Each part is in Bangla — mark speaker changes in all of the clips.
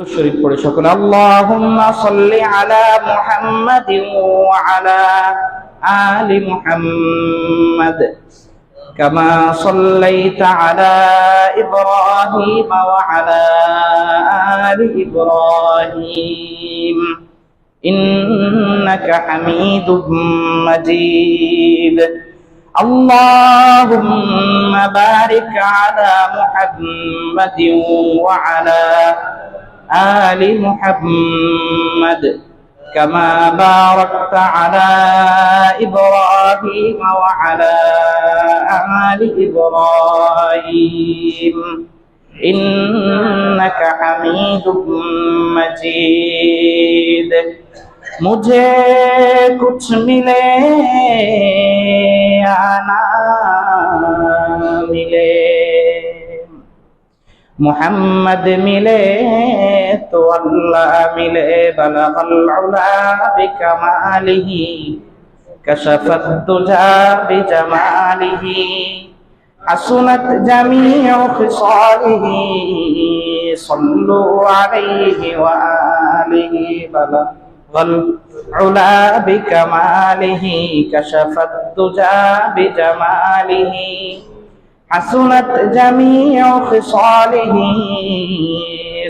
Speaker 1: শরীফ পড়ে সকলে আল্লাহুম্মা সাল্লি আলা মুহাম্মাদিন ওয়া আলা আলি মুহাম্মাদ কামা সাল্লাইতা আলা ইব্রাহিম ওয়া আলা আলি ইব্রাহিম ইন্নাকা হামিদুম মাজিদ আল্লাহুম্মা বারিক আলা মুহাম্মাদিন ওয়া আলা آل محمد كما باركت على إبراهيم وعلى آل إبراهيم إنك حميد مجيد मुझे कुछ मिले या ना मिले मुहम्मद मिले तो अल्लाह मिले बलगल उला बिकमालिही कशफत तुजा बिजमालिही हसनत जमीउ खिसालिही सल्लु अलैहि व आलिही बलगल उला बिकमालिही कशफत तुजा बिजमालिही हसनत जमीउ खिसालिही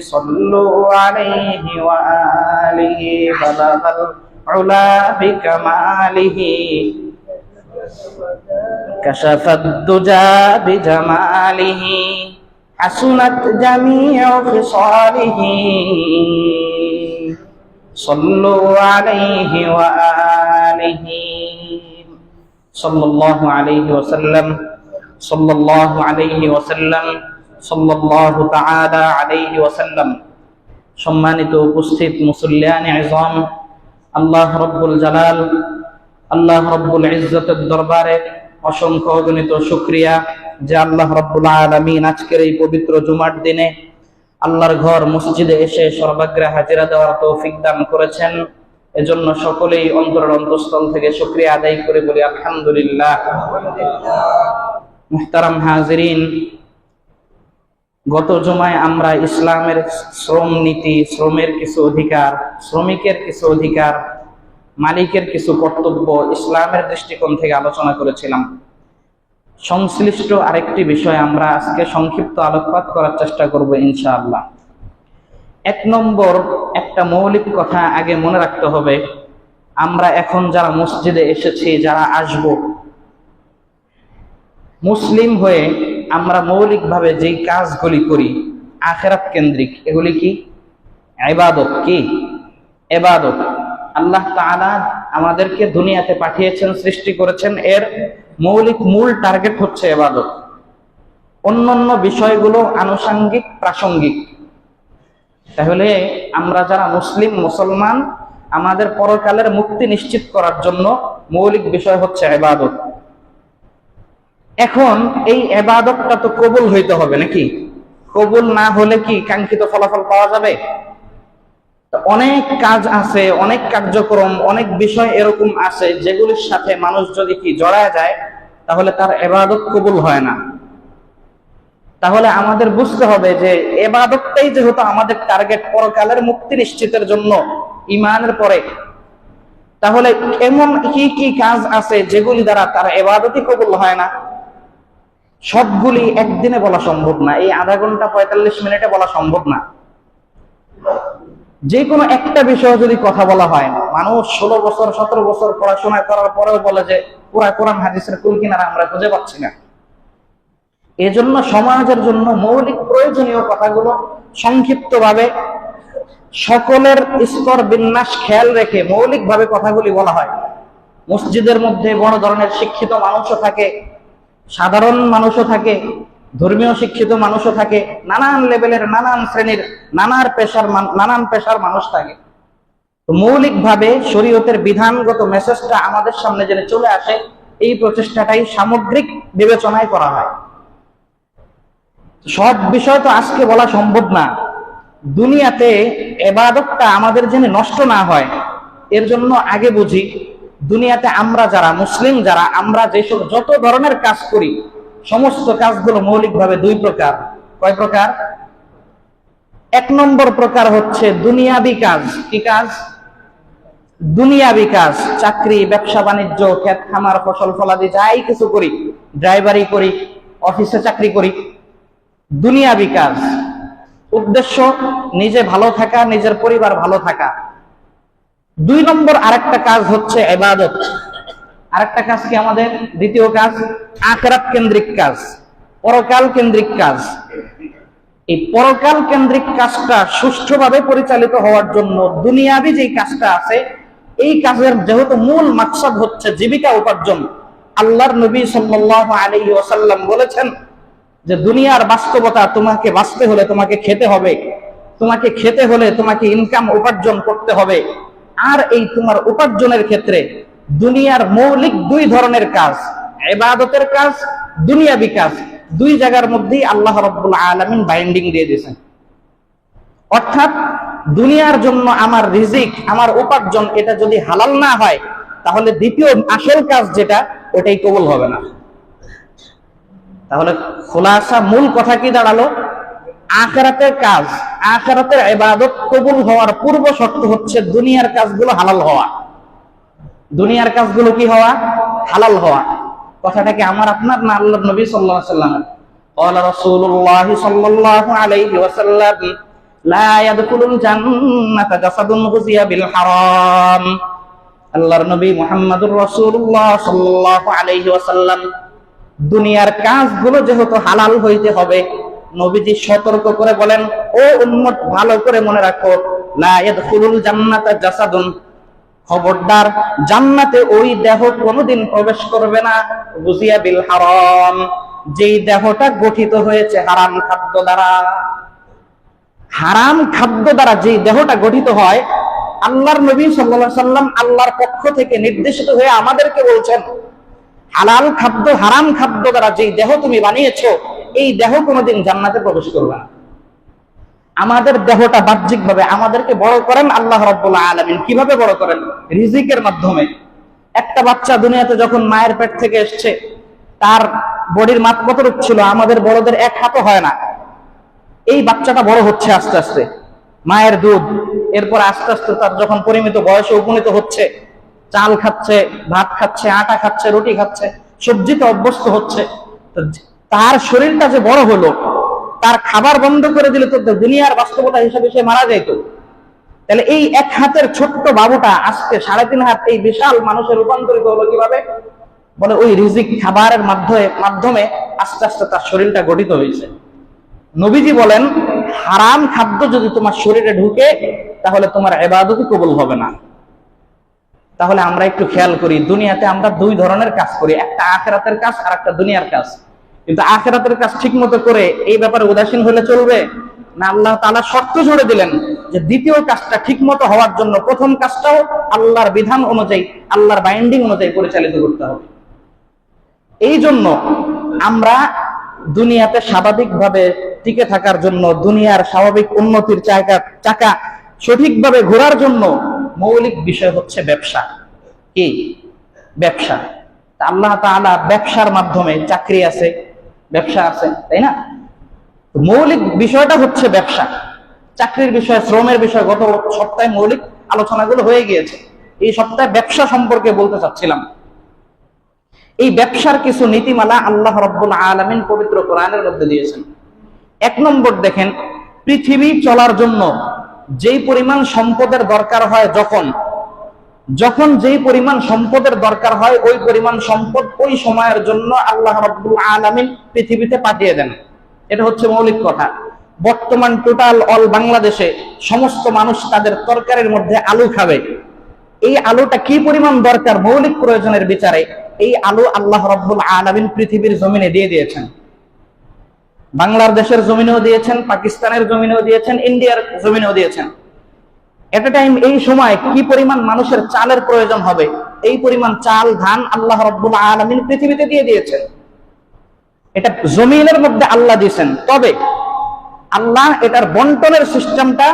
Speaker 1: सल्लु अलैहि व आलिही बलगल उला बिकमालिही कशफत दुजा बिजमालिही हसनत जमीउ खिसालिही सल्लु अलैहि व आलिही सल्लल्लाहु अलैहि वसल्लम सल्लल्लाहु अलैहि वसल्लम सल्लल्लाहु ताआला अलैहि वसल्लम। सम्मानित उपस्थित मुसल्लियाने इज़ाम, আল্লাহ রব্বুল জালাল, আল্লাহ রব্বুল ইজ্জতের দরবারে অসংখ্য অগণিত শুকরিয়া যে আল্লাহ রব্বুল আলামিন আজকের এই পবিত্র জুমার দিনে আল্লাহর ঘর মসজিদে এসে সর্বাগ্রে হাজিরা দেওয়ার তৌফিক দান করেছেন। এজন্য সকলেই অন্তরের অন্তঃস্থল থেকে শুকরিয়া আদায় করে বলি আলহামদুলিল্লাহ। মুহতারাম হাজিরিন, গত জুমায় আমরা ইসলামের শ্রম নীতি, শ্রমের কিছু অধিকার, শ্রমিকের কিছু অধিকার, মালিকের কিছু কর্তব্য ইসলামের দৃষ্টিকোণ থেকে আলোচনা করেছিলাম। সংশ্লিষ্ট আরেকটি বিষয় আমরা আজকে সংক্ষিপ্ত আলোকপাত করার চেষ্টা করব ইনশাআল্লাহ। এক নম্বর, একটা মৌলিক কথা আগে মনে রাখতে হবে, আমরা এখন যারা মসজিদে এসেছি, যারা আসব, মুসলিম হয়ে আমরা মৌলিকভাবে যেই কাজগুলি করি আখিরাত কেন্দ্রিক, এগুলি কি? ইবাদত। কি ইবাদত? আল্লাহ তাআলা আমাদেরকে দুনিয়াতে পাঠিয়েছেন, সৃষ্টি করেছেন, এর মৌলিক মূল টার্গেট হচ্ছে ইবাদত। অন্যান্য বিষয়গুলো আনুষঙ্গিক, প্রাসঙ্গিক। তাহলে আমরা যারা মুসলিম, মুসলমান, আমাদের পরকালের মুক্তি নিশ্চিত করার জন্য মৌলিক বিষয় হচ্ছে ইবাদত। এখন এই ইবাদতটা তো কবুল হইতে হবে নাকি? কবুল না হলে কি কাঙ্ক্ষিত ফলাফল পাওয়া যাবে? অনেক কাজ আছে, অনেক কার্যক্রম, অনেক বিষয় এরকম আছে যেগুলির সাথে মানুষ যদি কি জড়ায় যায় তাহলে তার ইবাদত কবুল হয় না। তাহলে আমাদের বুঝতে হবে যে ইবাদতটাই যেহেতু আমাদের টার্গেট পরকালের মুক্তি নিশ্চিতের জন্য ঈমানের পরে, তাহলে এমন কি কি কাজ আছে যেগুলি দ্বারা তার ইবাদতই কবুল হয় না? সবগুলি একদিনে বলা সম্ভব না, এই আধা ঘন্টা 45 মিনিটে বলা সম্ভব না। যে কোনো একটা বিষয়ে যদি কথা বলা হয়, মানুষ 16 বছর 17 বছর পড়াশোনা করার পরেও বলে যে পুরা কোরআন হাদিসের কুল কিনারা আমরা খুঁজে পাচ্ছি না। এজন্য সমাজের জন্য মৌলিক প্রয়োজনীয় কথাগুলো সংক্ষিপ্তভাবে সকলের স্তর বিন্যাস খেয়াল রেখে মৌলিকভাবে কথাগুলি বলা হয়। মসজিদের মধ্যে বড় ধরনের শিক্ষিত মানুষও থাকে, সাধারণ মানুষও থাকে, ধর্মীয় শিক্ষিত মানুষও থাকে, নানান লেভেলের, নানান শ্রেণীর, নানান পেশার মানুষ থাকে। তো মৌলিকভাবে শরীয়তের বিধানগত মেসেজটা আমাদের সামনে যেন চলে আসে, এই প্রচেষ্টাটাই সামগ্রিক বিবেচনায় করা হয়। সব বিষয় তো আজকে বলা সম্ভব না। দুনিয়াতে ইবাদতটা আমাদের যেন নষ্ট না হয়, এর জন্য আগে বুঝি দুনিয়াতে আমরা যারা মুসলিম, যারা আমরা যেসব যত ধরনের কাজ করি সমস্ত কাজগুলো মৌলিকভাবে দুই প্রকার। কয় প্রকার? এক নম্বর প্রকার হচ্ছে দুনিয়াবি কাজ। কি কাজ? দুনিয়াবি কাজ। চাকরি, ব্যবসা বাণিজ্য, ক্ষেত খামার, ফসল ফলাদি যাই কিছু করি, ড্রাইভারি করি, অফিসে চাকরি করি, দুনিয়াবি কাজ। উদ্দেশ্য নিজে ভালো থাকা, নিজের পরিবার ভালো থাকা। দুই নম্বর আরেকটা কাজ হচ্ছে ইবাদত। আরেকটা কাজ কি আমাদের? দ্বিতীয় কাজ আখিরাত কেন্দ্রিক কাজ, পরকাল কেন্দ্রিক কাজ। এই পরকাল কেন্দ্রিক কাজটা সুষ্ঠুভাবে পরিচালিত হওয়ার জন্য দুনিয়াবি যে কাজটা আছে, এই কাজের যেহেতু মূল মাকসাদ হচ্ছে জীবিকা উপার্জন, আল্লাহর নবী সাল্লাল্লাহু আলাইহি ওয়াসাল্লাম বলেছেন যে দুনিয়ার বাস্তবতা, তোমাকে বাঁচতে হলে তোমাকে খেতে হবে, তোমাকে খেতে হলে তোমাকে ইনকাম উপার্জন করতে হবে। আর এই তোমার উপার্জনের ক্ষেত্রে দুনিয়ার মৌলিক দুই ধরনের কাজ, ইবাদতের কাজ, দুনিয়াবি কাজ, দুই জায়গার মধ্যেই আল্লাহ রাব্বুল আলামিন বাইন্ডিং দিয়ে দিয়েছেন। অর্থাৎ দুনিয়ার জন্য আমার রিজিক, আমার উপার্জন, এটা যদি হালাল না হয়, তাহলে দ্বিতীয় আসল কাজ যেটা, ওটাই কবুল হবে না। তাহলে খোলাসা মূল কথা কি দাঁড়ালো? আখিরাতের কাজ, আখিরাতের ইবাদত কবুল হওয়ার পূর্ব শর্ত হচ্ছে দুনিয়ার কাজগুলো হালাল হওয়া। দুনিয়ার কাজগুলো কি হওয়া? হালাল হওয়া। কথাটা কি আমার আপনার না আল্লাহর নবী সাল্লাল্লাহু আলাইহি ওয়াসাল্লাম? ক্বালা রাসূলুল্লাহ সাল্লাল্লাহু আলাইহি ওয়াসাল্লাম লা ইয়াদখুলুল জান্নাতা জাসাদুন গুযিয়া বিল হারাম। আল্লাহর নবী মুহাম্মদুর রাসূলুল্লাহ সাল্লাল্লাহু আলাইহি ওয়াসাল্লাম দুনিয়ার কাজগুলো যেহেতু হালাল হইতে হবে, নবীজি সতর্ক করে বলেন, ও উম্মত ভালো করে মনে রাখো, লা ইয়াদখুলুল জান্নাতা জাসাদুন, খবরদার জান্নাতে ওই দেহ কোনোদিন প্রবেশ করবে না, গুযিয়া বিল হারাম, যেই দেহটা গঠিত হয়েছে হারাম খাদ্য দ্বারা। হারাম খাদ্য দ্বারা যেই দেহটা গঠিত হয়, আল্লাহর নবী সাল্লাল্লাহু আলাইহি ওয়াসাল্লাম আল্লাহর পক্ষ থেকে নির্দেশিত হয়ে আমাদেরকে বলছেন, হালাল খাদ্য হারাম খাদ্য দ্বারা যেই দেহ তুমি বানিয়েছো, এই দেহ কোনোদিন জান্নাতে প্রবেশ করবে না। আমাদের দেহটা বাহ্যিক ভাবে আমাদেরকে বড় করেন আল্লাহ রাব্বুল আলামিন। কিভাবে বড় করেন? রিজিকের মাধ্যমে। একটা বাচ্চা দুনিয়াতে যখন মায়ের পেট থেকে এসছে, তার বডির মাপ কতটুকু ছিল? আমাদের বড়দের এক হাতও হয় না। এই বাচ্চাটা বড় হচ্ছে আস্তে আস্তে, মায়ের দুধ, এরপর আস্তে আস্তে তার যখন পরিমিত বয়সে উপনীত হচ্ছে, চাল খাচ্ছে, ভাত খাচ্ছে, আটা খাচ্ছে, রুটি খাচ্ছে, সবজিতে অভ্যস্ত হচ্ছে, তার শরীরটা যে বড় হলো, তার খাবার বন্ধ করে দিলে তো দুনিয়ার বাস্তবতা হিসাবে সে মারা যেত। তাহলে এই এক হাতের ছোট্ট বাবুটা আজকে 3.5 হাত এই বিশাল মানুষের রূপান্তরিত হলো কিভাবে? বলে ওই রিজিক খাবারের মাধ্যমে আস্তে আস্তে তার শরীরটা গঠিত হয়েছে। নবীজি বলেন, হারাম খাদ্য যদি তোমার শরীরে ঢুকে, তাহলে তোমার ইবাদতই কবুল হবে না। তাহলে আমরা একটু খেয়াল করি, দুনিয়াতে আমরা দুই ধরনের কাজ করি, একটা আখিরাতের কাজ আর একটা দুনিয়ার কাজ। কিন্তু আখিরাতের কাজ ঠিক মতো করে এই ব্যাপারে উদাসীন হলে চলবে না? আল্লাহ তাআলা শর্ত জুড়ে দিলেন যে দ্বিতীয় কাজটা ঠিক মতো হওয়ার জন্য প্রথম কাজটাও আল্লাহর বিধান অনুযায়ী, আল্লাহর বাইন্ডিং অনুযায়ী পরিচালিত করতে হবে। এই জন্য আমরা দুনিয়াতে স্বাভাবিকভাবে টিকে থাকার জন্য, দুনিয়ার স্বাভাবিক উন্নতির চাকা সঠিকভাবে ঘোরার জন্য মৌলিক বিষয় হচ্ছে ব্যবসা। কি? ব্যবসা। আল্লাহ তাআলা ব্যবসার মাধ্যমে, চাকরি আছে, ব্যবসা আছে, তাই না? মৌলিক বিষয়টা হচ্ছে ব্যবসা। চাকরির বিষয়, শ্রমের বিষয় গত সপ্তাহে মৌলিক আলোচনাগুলো হয়ে গিয়েছে। এই সপ্তাহে ব্যবসা সম্পর্কে বলতে চাচ্ছিলাম। এই ব্যবসার কিছু নীতিমালা আল্লাহ রাব্বুল আলামিন পবিত্র কোরআনের মধ্যে দিয়েছেন। এক নম্বর দেখেন, পৃথিবী চলার জন্য যেই পরিমাণ সম্পদের দরকার হয়, যখন যেই পরিমাণ সম্পদের দরকার হয়, ওই পরিমাণ সম্পদ ওই সময়ের জন্য আল্লাহ রাব্বুল আলামিন পৃথিবীতে পাঠিয়ে দেন। এটা হচ্ছে মৌলিক কথা। বর্তমান টোটাল অল বাংলাদেশে সমস্ত মানুষ তাদের তরকারির মধ্যে আলু খাবে। এই আলুটা কি পরিমাণ দরকার মৌলিক প্রয়োজনের বিচারে, এই আলু আল্লাহ রাব্বুল আলামিন পৃথিবীর জমিনে দিয়ে দিয়েছেন। বাংলাদেশের জমিনেও দিয়েছেন, পাকিস্তানের জমিনেও দিয়েছেন, ইন্ডিয়ার জমিনেও দিয়েছেন। এট এ টাইম এই সময় কি পরিমাণ মানুষের চালের প্রয়োজন হবে, এই পরিমাণ চাল, ধান আল্লাহ রাব্বুল আলামিন পৃথিবীতে দিয়ে দিয়েছেন। এটা জমিনের মধ্যে আল্লাহ দিয়েছেন। তবে আল্লাহ এটার বন্টনের সিস্টেমটা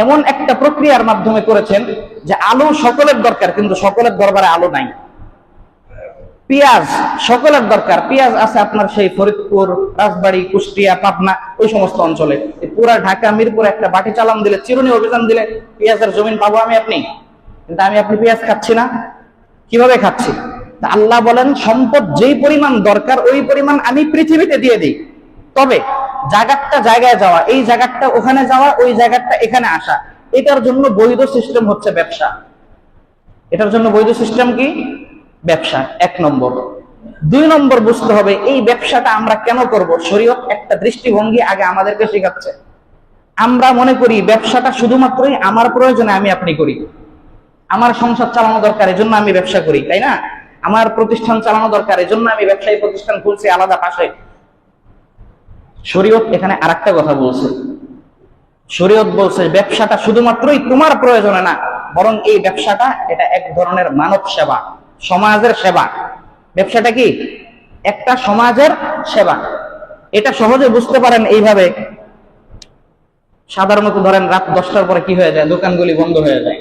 Speaker 1: এমন একটা প্রক্রিয়ার মাধ্যমে করেছেন যে আলু সকলের দরকার, কিন্তু সকলের দরবারে আলু নাই। পেঁয়াজ সকলের দরকার। পেঁয়াজ আছে আপনার সেই ফরিদপুর, রাজবাড়ী, কুষ্টিয়া, পাবনা ওই সমস্ত অঞ্চলে। পুরা ঢাকা, মিরপুর একটা বাটি চালান দিলে, চিরুনি অভিযান দিলে পেঁয়াজের জমিন পাবো আমি আপনি। কিন্তু আমি আপনি পেঁয়াজ খাচ্ছি না। কিভাবে খাচ্ছি? আল্লাহ বলেন সম্পদ যেই পরিমাণ দরকার ওই পরিমাণ আমি পৃথিবীতে দিয়ে দিই। তবে জায়গাটা জায়গায় যাওয়া, এই জায়গাটা ওখানে যাওয়া, ওই জায়গাটা এখানে আসা, এটার জন্য বৈধ সিস্টেম হচ্ছে ব্যবসা। এটার জন্য বৈধ সিস্টেম কি? ব্যবসা, 1 নম্বর। 2 নম্বর বুঝতে হবে এই ব্যবসাটা আমরা কেন করব। শরীয়ত একটা দৃষ্টিভঙ্গি আগে আমাদেরকে শেখাচ্ছে। আমরা মনে করি ব্যবসাটা শুধুমাত্রই আমার প্রয়োজনে আমি আপনি করি। আমার সংসার চালানো দরকার এজন্য আমি ব্যবসা করি, তাই না? আমার প্রতিষ্ঠান চালানো দরকার এজন্য আমি ব্যবসায়ী প্রতিষ্ঠান খুলছি আলাদা পাশে। শরীয়ত এখানে আরেকটা কথা বলছে। শরীয়ত বলছে ব্যবসাটা শুধুমাত্রই তোমার প্রয়োজনে না, বরং এই ব্যবসাটা এটা এক ধরনের মানব সেবা, সমাজের সেবা। ব্যবসাটা কি? একটা সমাজের সেবা। এটা সহজে বুঝতে পারেন এইভাবে। সাধারণত ধরেন রাত 10টার পরে কি হয়ে যায়? দোকানগুলি বন্ধ হয়ে যায়।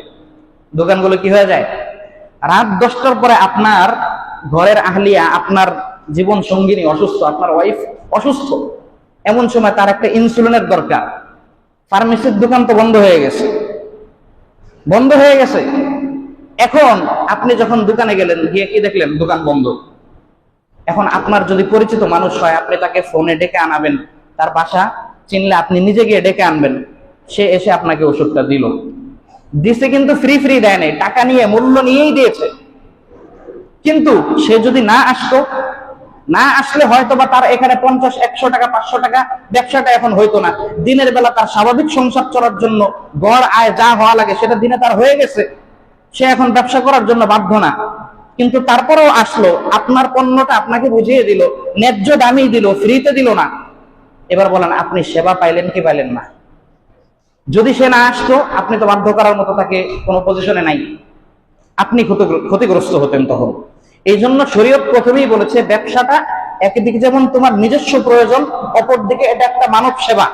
Speaker 1: দোকানগুলো কি হয়ে যায়? রাত 10টার পরে আপনার ঘরের আহলিয়া, আপনার জীবন সঙ্গিনী অসুস্থ, আপনার ওয়াইফ অসুস্থ, এমন সময় তার একটা ইনসুলিনের দরকার। ফার্মেসির দোকান তো বন্ধ হয়ে গেছে, বন্ধ হয়ে গেছে। এখন আপনি যখন দোকানে গেলেন, গিয়ে কি দেখলেন? দোকান বন্ধ। এখন আপনার যদি পরিচিত মানুষ হয়, আপনি তাকে ফোনে ডেকে আনাবেন, তার বাসা চিনলে আপনি নিজে গিয়ে ডেকে আনবেন, সে এসে আপনাকে ওষুধটা দিল। দিছে কিন্তু ফ্রি ফ্রি দেয় নাই, টাকা নিয়ে, মূল্য নিয়েই দিয়েছে। কিন্তু সে যদি না আসতো, না আসলে হয়তো বা তার এখানে 50, 100 টাকা, 500 টাকা ব্যবসাটা এখন হইতো না। দিনের বেলা তার স্বাভাবিক সংসার চলার জন্য গড় আয় যা হওয়া লাগে সেটা দিনে তার হয়ে গেছে। সে এখন ব্যবসা করার জন্য বাধ্য না। কিন্তু তারপরেও আসলো, আপনার পণ্যটা আপনাকে বুঝিয়ে দিল, ন্যায্য দামই দিল, ফ্রিতে দিল না। এবার বলেন আপনি সেবা পাইলেন কি পাইলেন না? যদি সে না আসতো, আপনি তো বাধ্য করার মতো তাকে কোনো পজিশনে নাই, আপনি ক্ষতিগ্রস্ত হতেন তখন। এই জন্য শরীয়ত প্রথমেই বলেছে ব্যবসাটা একদিকে যেমন তোমার নিজস্ব প্রয়োজন, অপরদিকে এটা একটা মানব সেবা।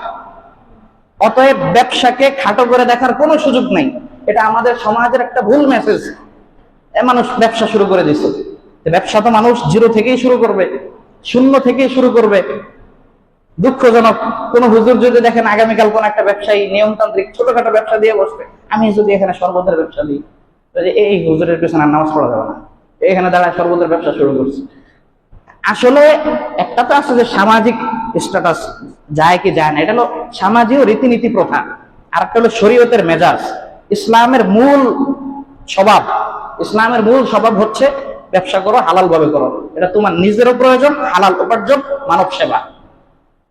Speaker 1: অতএব ব্যবসাকে খাটো করে দেখার কোনো সুযোগ নাই। এটা আমাদের সমাজের একটা ভুল মেসেজ। মানুষ ব্যবসা শুরু করে দিচ্ছে। ব্যবসা তো মানুষ জিরো থেকেই শুরু করবে, শূন্য থেকেই শুরু করবে। দুঃখজনক, কোন হুজুর যদি দেখেন আগামীকাল কোন একটা ব্যবসায়ী নিয়মতান্ত্রিক ছোটখাটো ব্যবসা দিয়ে বসবে, আমি যদি এখানে শরবতের ব্যবসা দিই, এই হুজুরের পেছনে নামাজ পড়া যাবে না, এখানে দাঁড়ায় শরবতের ব্যবসা শুরু করছে। আসলে একটা তো আছে যে সামাজিক স্ট্যাটাস যায় কি যায় না, এটা হলো সামাজিক রীতিনীতি প্রথা। আর একটা হলো শরীয়তের মেজাজ, ইসলামের মূল স্বভাব। ইসলামের মূল স্বভাব হচ্ছে ব্যবসা করো, হালাল ভাবে করো, এটা তোমার নিজেরও প্রয়োজন, হালাল উপার্জন, মানব সেবা।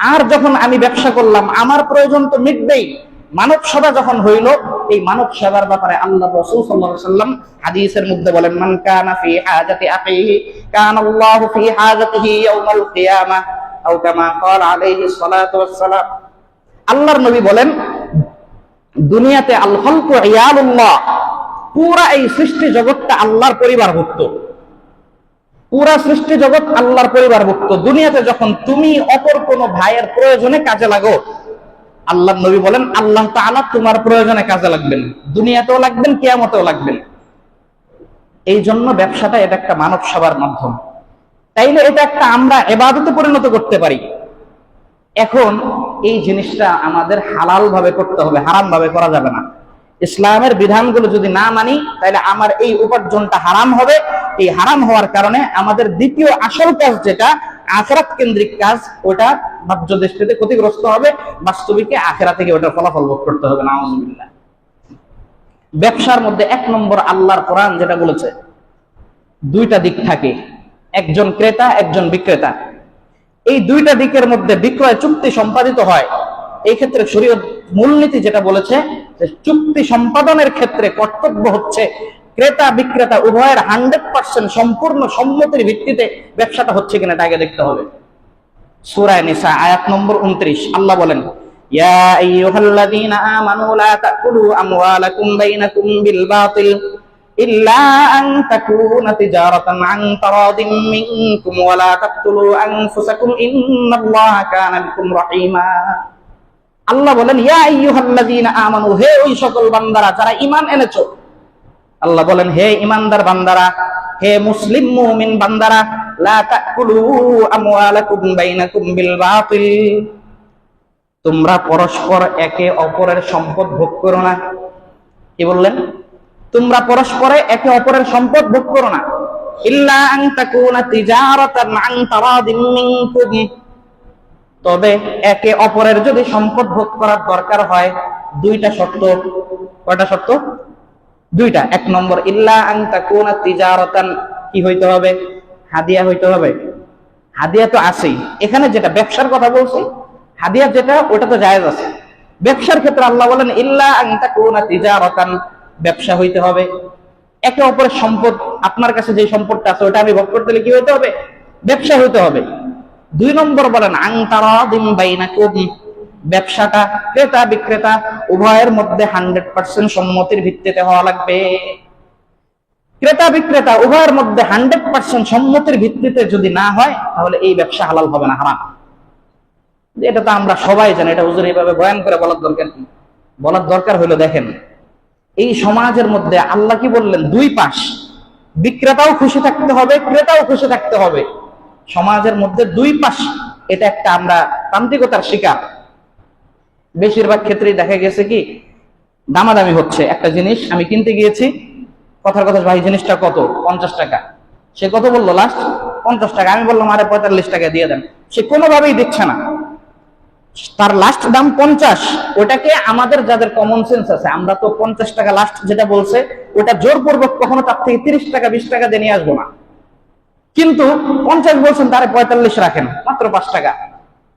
Speaker 1: আর যখন আমি ব্যবসা করলাম, আমার প্রয়োজন তো মিটবেই, মানব সেবা যখন হইল, এই মানব সেবার ব্যাপারে আল্লাহ রাসূল সাল্লাল্লাহু আলাইহি ওয়াসাল্লাম হাদিসের মধ্যে বলেন, মান কানা ফি হাজাতি আখিহি কানাল্লাহু ফি হাজাতিহি ইয়াউমাল কিয়ামাহ, আও কামা ক্বাল আলাইহিস সালাতু ওয়াস সালাম। আল্লাহর নবী বলেন, দুনিয়াতে আল খালকু ইয়ালুল্লাহ, পুরা এই সৃষ্টি জগৎটা আল্লাহর পরিবারভুক্ত। পুরা সৃষ্টি জগৎ আল্লাহর পরিবারভুক্ত। দুনিয়াতে যখন তুমি অপর কোন ভাইয়ের প্রয়োজনে কাজে লাগো, আল্লাহর নবী বলেন আল্লাহ তাআলা তোমার প্রয়োজনে কাজে লাগবেন, দুনিয়াতেও লাগবেন, কিয়ামতেও লাগবেন। এই জন্য ব্যবসাটা এটা একটা মানব সেবার মাধ্যম। তাইলে এটা একটা আমরা ইবাদতে পরিণত করতে পারি। এখন এই জিনিসটা আমাদের হালাল ভাবে করতে হবে, হারাম ভাবে করা যাবে না। ইসলামের বিধানগুলো যদি না মানি, তাহলে আমার এই উপার্জনটা হারাম হবে। এই হারাম হওয়ার কারণে আমাদের দ্বিতীয় আসল কাজ যেটা আখিরাত কেন্দ্রিক কাজ, ওটা বাহ্য দৃষ্টিতে ক্ষতিগ্রস্ত হবে, বাস্তবিকে আখিরাত থেকে ওটার ফলাফল ভোগ করতে হবে। নাউযুবিল্লাহ। ব্যবসার মধ্যে 1 নম্বর আল্লাহর কোরআন যেটা বলেছে, 2টা দিক থাকে, একজন ক্রেতা, একজন বিক্রেতা। এই 2টা দিকের মধ্যে বিক্রয় চুক্তি সম্পাদিত হয়। এই ক্ষেত্রে শরীয়ত মূলনীতি যেটা বলেছে যে চুক্তি সম্পাদনের ক্ষেত্রে কর্তব্য হচ্ছে ক্রেতা বিক্রেতা উভয়ের 100% সম্পূর্ণ সম্মতির ভিত্তিতে ব্যবসাটা হচ্ছে কিনা এটা আগে দেখতে হবে। সূরা নিসা আয়াত নম্বর 29 আল্লাহ বলেন, ইয়া আইয়ুহাল্লাযীনা আমানু লা তাকুলু আমওয়ালাকুম বাইনাকুম বিল বাতিল ইল্লা আন তাকুনা তিজারাতান আন তারাদিম মিনকুম ওয়া লা তাকতুলু আনফুসাকুম ইন্নাল্লাহা কানা বিকুম রহিমা। আল্লাহ বলেন, ইয়া আইয়ুহাল্লাযীনা আমানু, হে ওই সকল বান্দারা যারা ঈমান এনেছো। আল্লাহ বলেন, হে ঈমানদার বান্দারা, হে মুসলিম মুমিন বান্দারা, লা তাকুলু আমওয়ালাকুম বাইনাকুম বিল বাতিল, তোমরা পরস্পর একে অপরের সম্পদ ভোগ করো না। কি বললেন? তোমরা পরস্পরে একে অপরের সম্পদ ভোগ করো না। ইল্লা আন তাকুনা তিজারাতান আন তারাদিম মিনকুম, তবে একে অপরের যদি সম্পদ ভোগ করার দরকার হয় দুইটা শর্ত। কয়টা শর্ত? দুইটা। এক নম্বর, ইল্লা আন তাকুনা তিজারাতান, কি হইতে হবে? হাদিয়া হইতে হবে। হাদিয়া তো আছেই, এখানে যেটা ব্যবসার কথা বলছি, হাদিয়া যেটা ওটা তো জায়েজ আছে। ব্যবসার ক্ষেত্রে আল্লাহ বলেন ইল্লা আন তাকুনা তিজারাতান, ব্যবসা হইতে হবে। একে অপরের সম্পদ, আপনার কাছে যে সম্পদটা আছে ওটা আমি ভোগ করতে হলে কি হইতে হবে? ব্যবসা হইতে হবে। দুই নম্বর বলেন আন তারাদিম বাইনাকুম, ব্যবসাটা ক্রেতা বিক্রেতা উভয়ের মধ্যে 100% সম্মতির ভিত্তিতে হওয়া লাগবে। ক্রেতা বিক্রেতা উভয়ের মধ্যে 100% সম্মতির ভিত্তিতে যদি না হয় তাহলে এই ব্যবসা হালাল হবে না, হারাম। এটা তো আমরা সবাই জানি, এটা হুজুর এইভাবে বয়ান করে বলার দরকার কি? বলার দরকার হলো, দেখেন এই সমাজের মধ্যে আল্লাহ কি বললেন? দুই পাশ, বিক্রেতাও খুশি থাকতে হবে, ক্রেতাও খুশি থাকতে হবে। সমাজের মধ্যে দুই পাশ, এটা একটা আমরা তান্ত্রিকতার শিকার। বেশিরভাগ ক্ষেত্রেই দেখা গেছে কি দামাদামি হচ্ছে। একটা জিনিস আমি কিনতে গিয়েছি, কথার কথা, ভাই জিনিসটা কত? 50 টাকা। সে কত বললো? লাস্ট 50 টাকা। আমি বললাম আরে 45 টাকা দিয়ে দেন। সে কোনোভাবেই দিচ্ছে না, তার লাস্ট দাম 50। ওটাকে আমাদের যাদের কমন সেন্স আছে, আমরা তো 50 টাকা লাস্ট যেটা বলছে ওটা জোরপূর্বক কখনো তার থেকে 30 টাকা 20 টাকা দিয়ে নিয়ে আসবো না। কিন্তু 50 বলছেন, তারে 45 রাখেন, মাত্র 5 টাকা,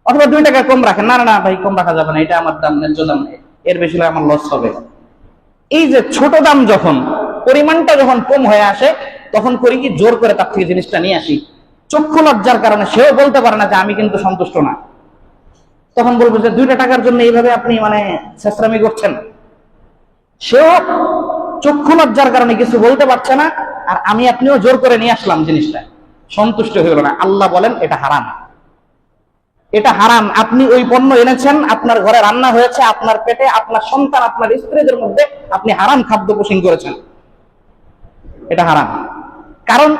Speaker 1: অথবা 2 টাকা কম রাখেন। না না না ভাই, কম রাখা যাবে না, এটা আমার দাম, ন্যায্য দাম, এর বেশি হলে আমার লস হবে। এই যে ছোট দাম, যখন পরিমাণটা যখন কম হয়ে আসে তখন করি কি, জোর করে তার থেকে জিনিসটা নিয়ে আসি। চক্ষু লজ্জার কারণে সেও বলতে পারে না যে আমি কিন্তু সন্তুষ্ট না। তখন বলবো যে 2 টাকার জন্য এইভাবে আপনি মানে ছেঁচড়ামি করছেন। সেও চক্ষু লজ্জার কারণে কিছু বলতে পারছে না, আর আমি আপনিও জোর করে নিয়ে আসলাম জিনিসটা, সন্তুষ্ট হইল না। আল্লাহ বলেন এটা হারাম, এটা হারাম। আপনি ওই পণ্য এনেছেন, আপনার ঘরে রান্না হয়েছে, আপনার পেটে, আপনার সন্তান, আপনার স্ত্রীদের মধ্যে আপনি হারাম খাদ্য পোষণ করেছেন, এটা হারাম। কারণ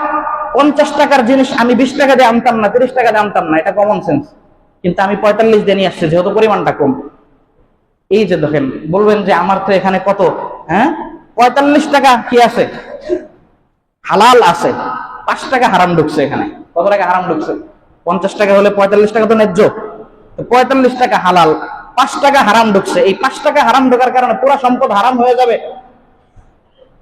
Speaker 1: 50 টাকার জিনিস আমি 20 টাকা দিয়ে আনতাম না, 30 টাকা দিয়ে আনতাম না, এটা কমন সেন্স। কিন্তু আমি 45 দিয়ে নিয়ে আসছি, যেহেতু পরিমাণটা কম। এই যে দেখেন, বলবেন যে আমার তো এখানে কত, 45 টাকা কি আছে? হালাল আছে, 5 টাকা হারাম ঢুকছে এখানে। কত টাকা হারাম ঢুকছে? 50 টাকা হলে 45 টাকা তো ন্যায্য, 45 টাকা হালাল, 5 টাকা হারাম ঢুকছে। এই 5 টাকা হারাম ঢোকার কারণে পুরো সম্পদ হারাম হয়ে যাবে।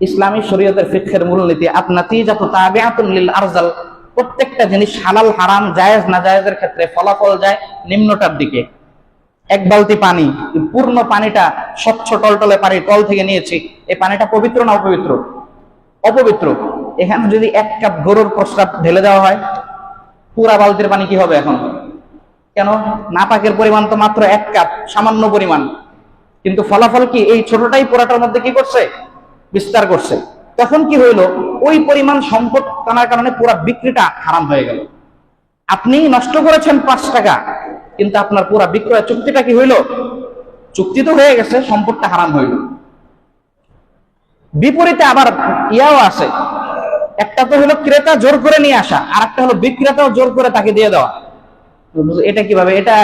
Speaker 1: ইসলামী শরীয়তের ফিকহের মূলনীতি, আত-নাতীজাতু তাবিআতুন লিল আরজাল, প্রত্যেকটা জিনিস হালাল হারাম জায়েজ না জায়েজের ক্ষেত্রে ফলাফল যায় নিম্নটার দিকে। এক বালতি পানি, পূর্ণ পানিটা স্বচ্ছ টলটলে পানি, টল থেকে নিয়েছি, এই পানিটা পবিত্র না অপবিত্র? অপবিত্র। এখানে যদি 1 কাপ গরুর প্রস্রাব ঢেলে দেওয়া হয়, পুরা বালতির পানি কি হবে এখন? কেন? নাপাকের পরিমাণ তো মাত্র 1 কাপ, সামান্য পরিমাণ, কিন্তু ফলাফল কি? এই ছোটটাই পুরাটার মধ্যে কি করছে? বিস্তার করছে। তখন কি হইলো? ওই পরিমাণ সম্পদ টানার কারণে পুরা বিক্রিটা হারাম হয়ে গেল। আপনি নষ্ট করেছেন 5 টাকা, কিন্তু আপনার পুরা বিক্রয় চুক্তিটা কি হইলো? চুক্তি তো হয়ে গেছে, সম্পদটা হারাম হইল। বিপরীতে আবার ইয়াও আছে, একটা তো হলো ক্রেতা জোর করে নিয়ে আসা, আর একটা হলো বিক্রেতাও জোর করে তাকে দিয়ে দেওয়া। এটা কিভাবে? এটা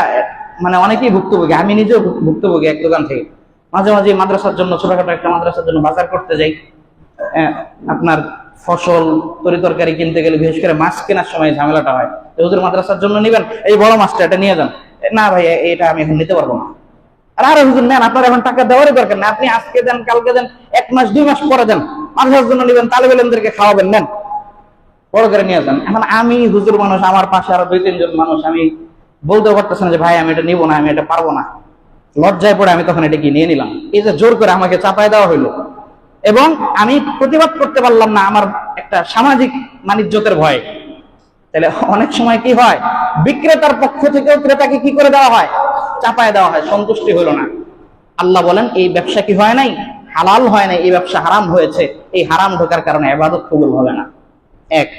Speaker 1: মানে অনেকেই ভুক্তভোগী, আমি নিজেও ভুক্তভোগী। এক দোকান থেকে মাঝে মাঝে মাদ্রাসার জন্য, ছোটখাটো একটা মাদ্রাসার জন্য বাজার করতে যাই। আপনার ফসল তরি তরকারি কিনতে গেলে, বিশেষ করে মাছ কেনার সময় ঝামেলাটা হয়। হুজুর মাদ্রাসার জন্য নিবেন, এই বড় মাছটা, এটা নিয়ে যান। না ভাই, এটা আমি এখন নিতে পারবো না। আরে হুজুর নেন, আপনার এখন টাকা দেওয়ারই দরকার না, আপনি আজকে দেন, কালকে দেন, 1 মাস 2 মাস পরে দেন, মাদ্রাসার জন্য নিবেন, তালেবে ইলমদেরকে খাওয়াবেন, নেন, বড় করে নিয়ে যান। এখন আমি হুজুর মানুষ, আমার পাশে আরো 2-3 জন মানুষ, আমি বলতে পারতেছি না যে ভাই আমি এটা নিবো না, আমি এটা পারবো না। লজ্জায় পড়ে আমি তখন এটা কি নিয়ে নিলাম। এই যে জোর করে আমাকে চাপায় দেওয়া হইলো, এবং আমি প্রতিবাদ করতে পারলাম না আমার একটা সামাজিক মানিজ্যতের ভয়ে। তাহলে অনেক সময় কি হয়, বিক্রেতার পক্ষ থেকেও ক্রেতাকে কি করে দেওয়া হয়? চাপায় দেওয়া হয়, সন্তুষ্টি হলো না। আল্লাহ বলেন এই ব্যবসা কি হয় নাই? হালাল হয় নাই, এই ব্যবসা হারাম হয়েছে। এই হারাম ঢোকার কারণে ইবাদত কবুল হবে না। 1।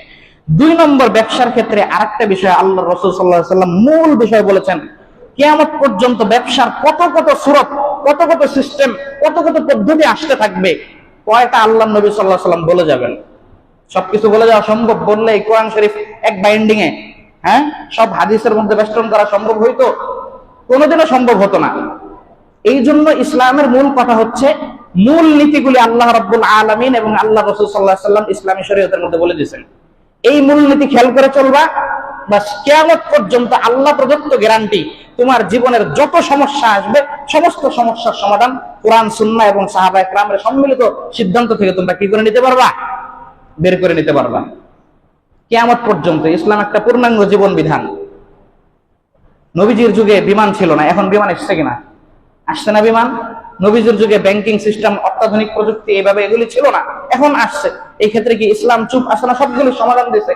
Speaker 1: 2 নম্বর, ব্যবসার ক্ষেত্রে আরেকটা বিষয় আল্লাহ রাসূল সাল্লাল্লাহু আলাইহি ওয়াসাল্লাম মূল বিষয় বলেছেন, কিয়ামত পর্যন্ত ব্যবসার কত কত সূরত, কত কত সিস্টেম, কত কত পদ্ধতি আসতে থাকবে, কয়টা আল্লাহ নবী সাল্লাল্লাহু আলাইহি ওয়াসাল্লাম বলে যাবেন। সবকিছু বলে যাওয়া সম্ভব? বললে এই কোরআন শরীফ এক বাইন্ডিং এ সব হাদিসের মধ্যে বেষ্টন করা সম্ভব হইতো? কোনোদিনও সম্ভব হতো না। এই জন্য ইসলামের মূল কথা হচ্ছে, মূল নীতিগুলি আল্লাহ রাব্বুল আলামিন এবং আল্লাহ রাসূল সাল্লাল্লাহু আলাইহি ওয়াসাল্লাম ইসলামী শরীয়তের মধ্যে বলে দিয়েছেন। এই মূল নীতি খেয়াল করে চলবা, বাস কিয়ামত পর্যন্ত আল্লাহ প্রদত্ত গ্যারান্টি, তোমার জীবনের যত সমস্যা আসবে সমস্ত সমস্যার সমাধান কোরআন, সুন্নাহ এবং সাহাবায়ে কেরামের সম্মিলিত সিদ্ধান্ত থেকে তোমরা কি করে নিতে পারবা? বের করে নিতে পারবা। কিয়ামত পর্যন্ত ইসলাম একটা পূর্ণাঙ্গ জীবন বিধান। নবীজির যুগে বিমান ছিল না, এখন বিমান এসছে কিনা? আসছে না বিমান? নবীজির যুগে ব্যাংকিং সিস্টেম, অত্যাধুনিক প্রযুক্তি এইভাবে এগুলি ছিল না, এখন আসছে। এই ক্ষেত্রে কি ইসলাম চুপ আছে না? সবগুলির সমাধান দিয়েছে।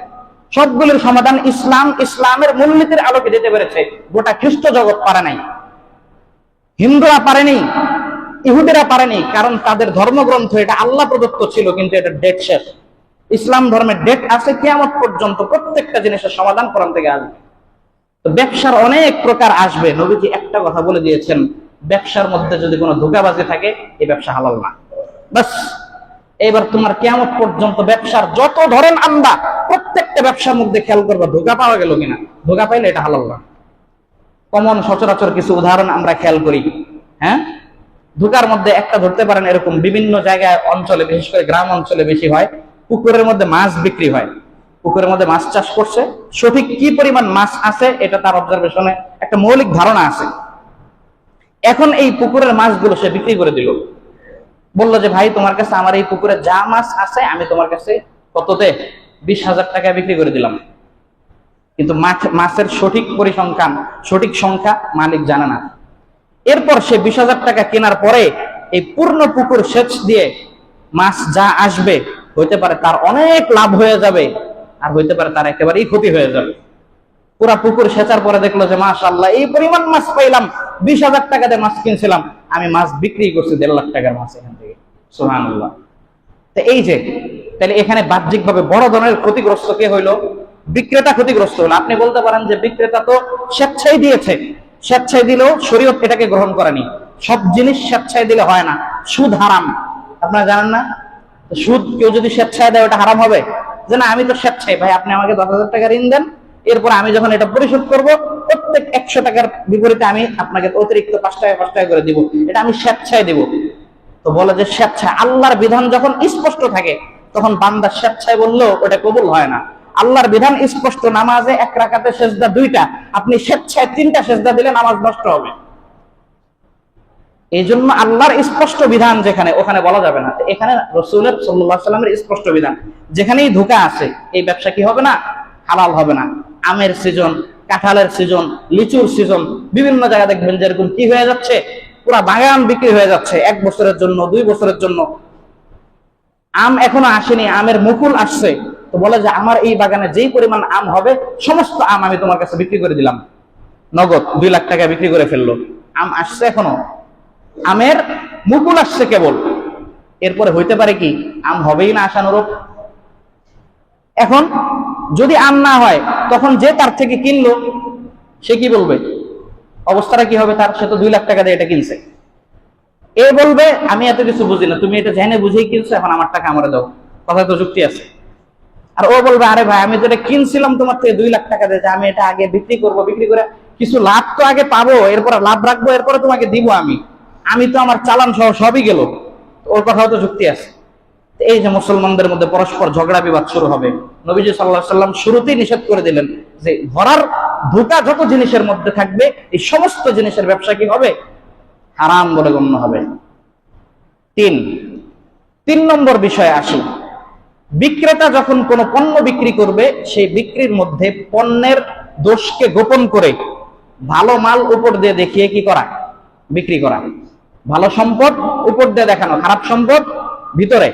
Speaker 1: সবগুলির সমাধান ইসলাম ইসলামের মূলনীতির আলোকে দিতে পেরেছে। গোটা খ্রিস্ট জগৎ পারে নাই, হিন্দুরা পারেনি, ইহুদিরা পারেনি, কারণ তাদের ধর্মগ্রন্থ এটা আল্লাহ প্রদত্ত ছিল, কিন্তু এটা ডেট শেষ। ইসলাম ধর্মের ডেট আছে কিয়ামত পর্যন্ত, প্রত্যেকটা জিনিসের সমাধান কোরআন থেকে আসবে। তো ব্যবসার অনেক প্রকার আসবে। নবীজি একটা কথা বলে দিয়েছেন, ব্যবসার মধ্যে যদি কোনো ধোঁকাবাজি থাকে এই ব্যবসা হালাল না। বাস, এবার তোমার কিয়ামত পর্যন্ত ব্যবসার যত ধরেন আমরা, প্রত্যেকটা ব্যবসার মধ্যে খেয়াল করবা ধোঁকা পাওয়া গেল কিনা। ধোঁকা পাইলে এটা হালাল না। কমন সচরাচর কিছু উদাহরণ আমরা খেয়াল করি। ধোঁকার মধ্যে একটা ধরতে পারেন, এরকম বিভিন্ন জায়গায় অঞ্চলে, বিশেষ করে গ্রাম অঞ্চলে বেশি হয়, পুকুরের মধ্যে মাছ বিক্রি হয়। পুকুরের মধ্যে মাছ চাষ করছে, সঠিক কি পরিমাণ মাছ আছে এটা তার অবজারভেশনে একটা মৌলিক ধারণা আছে। এখন এই পুকুরের মাছগুলো সে বিক্রি করে দিল, বললো যে ভাই তোমার কাছে আমার এই পুকুরে যা মাছ আছে আমি তোমার কাছে কততে 20,000 টাকায় বিক্রি করে দিলাম। কিন্তু মাছের সঠিক পরিসংখ্যান, সঠিক সংখ্যা মালিক জানে না। এরপর সে 20,000 টাকা কেনার পরে এই পূর্ণ পুকুর সেচ দিয়ে মাছ যা আসবে, হইতে পারে তার অনেক লাভ হয়ে যাবে, আর হইতে পারে তার একেবারেই ক্ষতি হয়ে যাবে। পুরা পুকুর সেচার পরে দেখলো যে মাশাআল্লাহ এই পরিমাণ মাছ পাইলাম, 20,000 টাকা দিয়ে মাছ কিনছিলাম, আমি মাছ বিক্রি করছি 1.5 লাখ টাকার মাছ এখান থেকে। সুবহানাল্লাহ। তো এই যে, তাহলে এখানে বাহ্যিক ভাবে বড় ধরনের ক্ষতিগ্রস্ত কে হইলো? বিক্রেতা ক্ষতিগ্রস্ত হলো। আপনি বলতে পারেন যে বিক্রেতা তো স্বেচ্ছায় দিয়েছে, স্বেচ্ছায় দিলেও শরীয়ত এটাকে গ্রহণ করেনি। সব জিনিস স্বেচ্ছায় দিলে হয় না। সুদ হারাম, আপনারা জানেন না? সুদ কেউ যদি স্বেচ্ছায় দেয় ওটা হারাম হবে? যে না আমি তো স্বেচ্ছায়, ভাই আপনি আমাকে 10,000 টাকা ঋণ দেন, এরপর আমি যখন এটা পরিশোধ করব প্রত্যেক 100 টাকার বিপরীতে আমি আপনাকে অতিরিক্ত 5 টাকা 5 টাকা করে দিব, এটা আমি স্বেচ্ছায় দিব। তো বলে যে স্বেচ্ছায়, আল্লাহর বিধান যখন স্পষ্ট থাকে তখন বান্দা স্বেচ্ছায় বললেও ওটা কবুল হয় না। আল্লাহর বিধান স্পষ্ট, নামাজে 1 রাকাতে সেজদা 2টা, আপনি স্বেচ্ছায় 3টা সেজদা দিলে নামাজ নষ্ট হবে। এই জন্য আল্লাহর স্পষ্ট বিধান যেখানে, ওখানে বলা যাবে না। এখানে রাসূলের সাল্লাল্লাহু আলাইহি ওয়াসাল্লামের স্পষ্ট বিধান, যেখানেই ধোঁকা আছে এই ব্যবসা কি হবে না? হালাল হবে না। আমের সিজন, কাঁঠালের সিজন, লিচুর সিজন, বিভিন্ন জায়গায় দেখবেন যেরকম কি হয়ে যাচ্ছে, পুরা বাগান বিক্রি হয়ে যাচ্ছে 1 বছরের জন্য, 2 বছরের জন্য। আম এখনো আসেনি, আমের মুকুল আসছে, তো বলে যে আমার এই বাগানে যেই পরিমাণ আম হবে সমস্ত আম আমি তোমার কাছে বিক্রি করে দিলাম, নগদ 2 লাখ টাকা বিক্রি করে ফেললো। আম আসছে এখনো, আমের মুকুল আসছে কেবল, এরপরে হইতে পারে কি আম হবেই না আশানুরূপ। এখন যদি আম না হয় তখন যে তার থেকে কিনলো সে কি বলবে? অবস্থাটা কি হবে তার? সে তো 2 লাখ টাকা দিয়ে এটা কিনছে। এ বলবে আমি এত কিছু বুঝি না, তুমি এটা জেনে বুঝেই কিনছো, এখন আমার টাকা আমারে দাও, কথা তো যুক্তি আছে। আর ও বলবে আরে ভাই আমি তো এটা কিনছিলাম তোমার থেকে 2 লাখ টাকা দিয়ে, আমি এটা আগে বিক্রি করবো, বিক্রি করে কিছু লাভ তো আগে পাবো, এরপরে লাভ রাখবো, এরপরে তোমাকে দিব আমি তো আমার চালান সহ সবই গেল। ওর কথাও তো যুক্তি আছে। এই যে মুসলমানদের মধ্যে পরস্পর ঝগড়া বিবাদ শুরু হবে, নবীজি সাল্লাল্লাহু আলাইহি ওয়াসাল্লাম শুরুতেই নিষেধ করে দিলেন যে ধরার ধোঁকা যত জিনিসের মধ্যে থাকবে এই সমস্ত জিনিসের ব্যবসা কি হবে? হারাম বলে গণ্য হবে। 3 নম্বর বিষয়ে আসি। বিক্রেতা যখন কোনো পণ্য বিক্রি করবে, সেই বিক্রির মধ্যে পণ্যের দোষকে গোপন করে ভালো মাল উপর দিয়ে দেখিয়ে কি করা? বিক্রি করা। ভালো সম্পদ উপর দিয়ে দেখানো, খারাপ সম্পদ ভিতরে।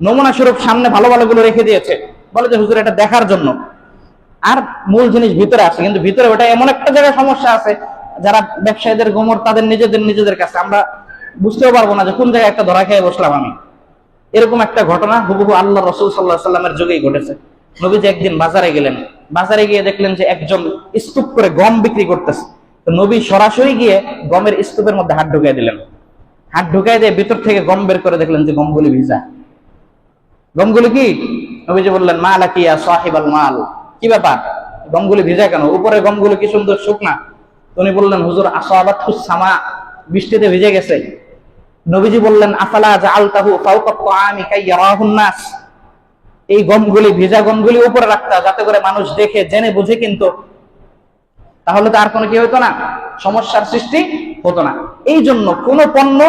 Speaker 1: নমুনা স্বরূপ সামনে ভালো ভালোগুলো রেখে দিয়েছে, বলে যে হুজুর এটা দেখার জন্য, আর মূল জিনিস ভিতরে আছে, কিন্তু ভিতরে ওটা এমন একটা জায়গায় সমস্যা আছে, যারা ব্যবসায়ীদের গোমর তাদের নিজেদের কাছে, আমরা বুঝতেও পারবো না যে কোন জায়গায় একটা ধরা খেয়ে বসলাম আমি। এরকম একটা ঘটনা হুবহু আল্লাহ রাসূল সাল্লাল্লাহু আলাইহি ওয়াসাল্লামের যুগেই ঘটেছে। নবীজি একদিন বাজারে গেলেন, বাজারে গিয়ে দেখলেন যে একজন স্তূপ করে গম বিক্রি করতেছে। তো নবী সরাসরি গিয়ে গমের স্তূপের মধ্যে হাত ঢুকিয়ে দিলেন। হাত ঢুকিয়ে দিয়ে ভিতর থেকে গম বের করে দেখলেন যে গমগুলি ভিজা। গমগুলি কি? নবীজি বললেন মা লাকি ইয়া সাহিবাল মাল, কি ব্যাপার গমগুলি ভিজা কেন? উপরে গমগুলি কি সুন্দর শুকনা। উনি বললেন হুজুর আসাবাতুস সামা, বৃষ্টিতে ভিজে গেছে। নবীজি বললেন আফালা জাআলতাহু ফাওকা তাআমি কাইয়ারাহুন নাস, এই গমগুলি ভিজা গমগুলি উপরে রাখতা যাতে করে মানুষ দেখে জেনে বুঝে, কিন্তু তাহলে তো আর কোনো কি হতো না, সমস্যার সৃষ্টি হতো না। এই জন্য কোন পণ্য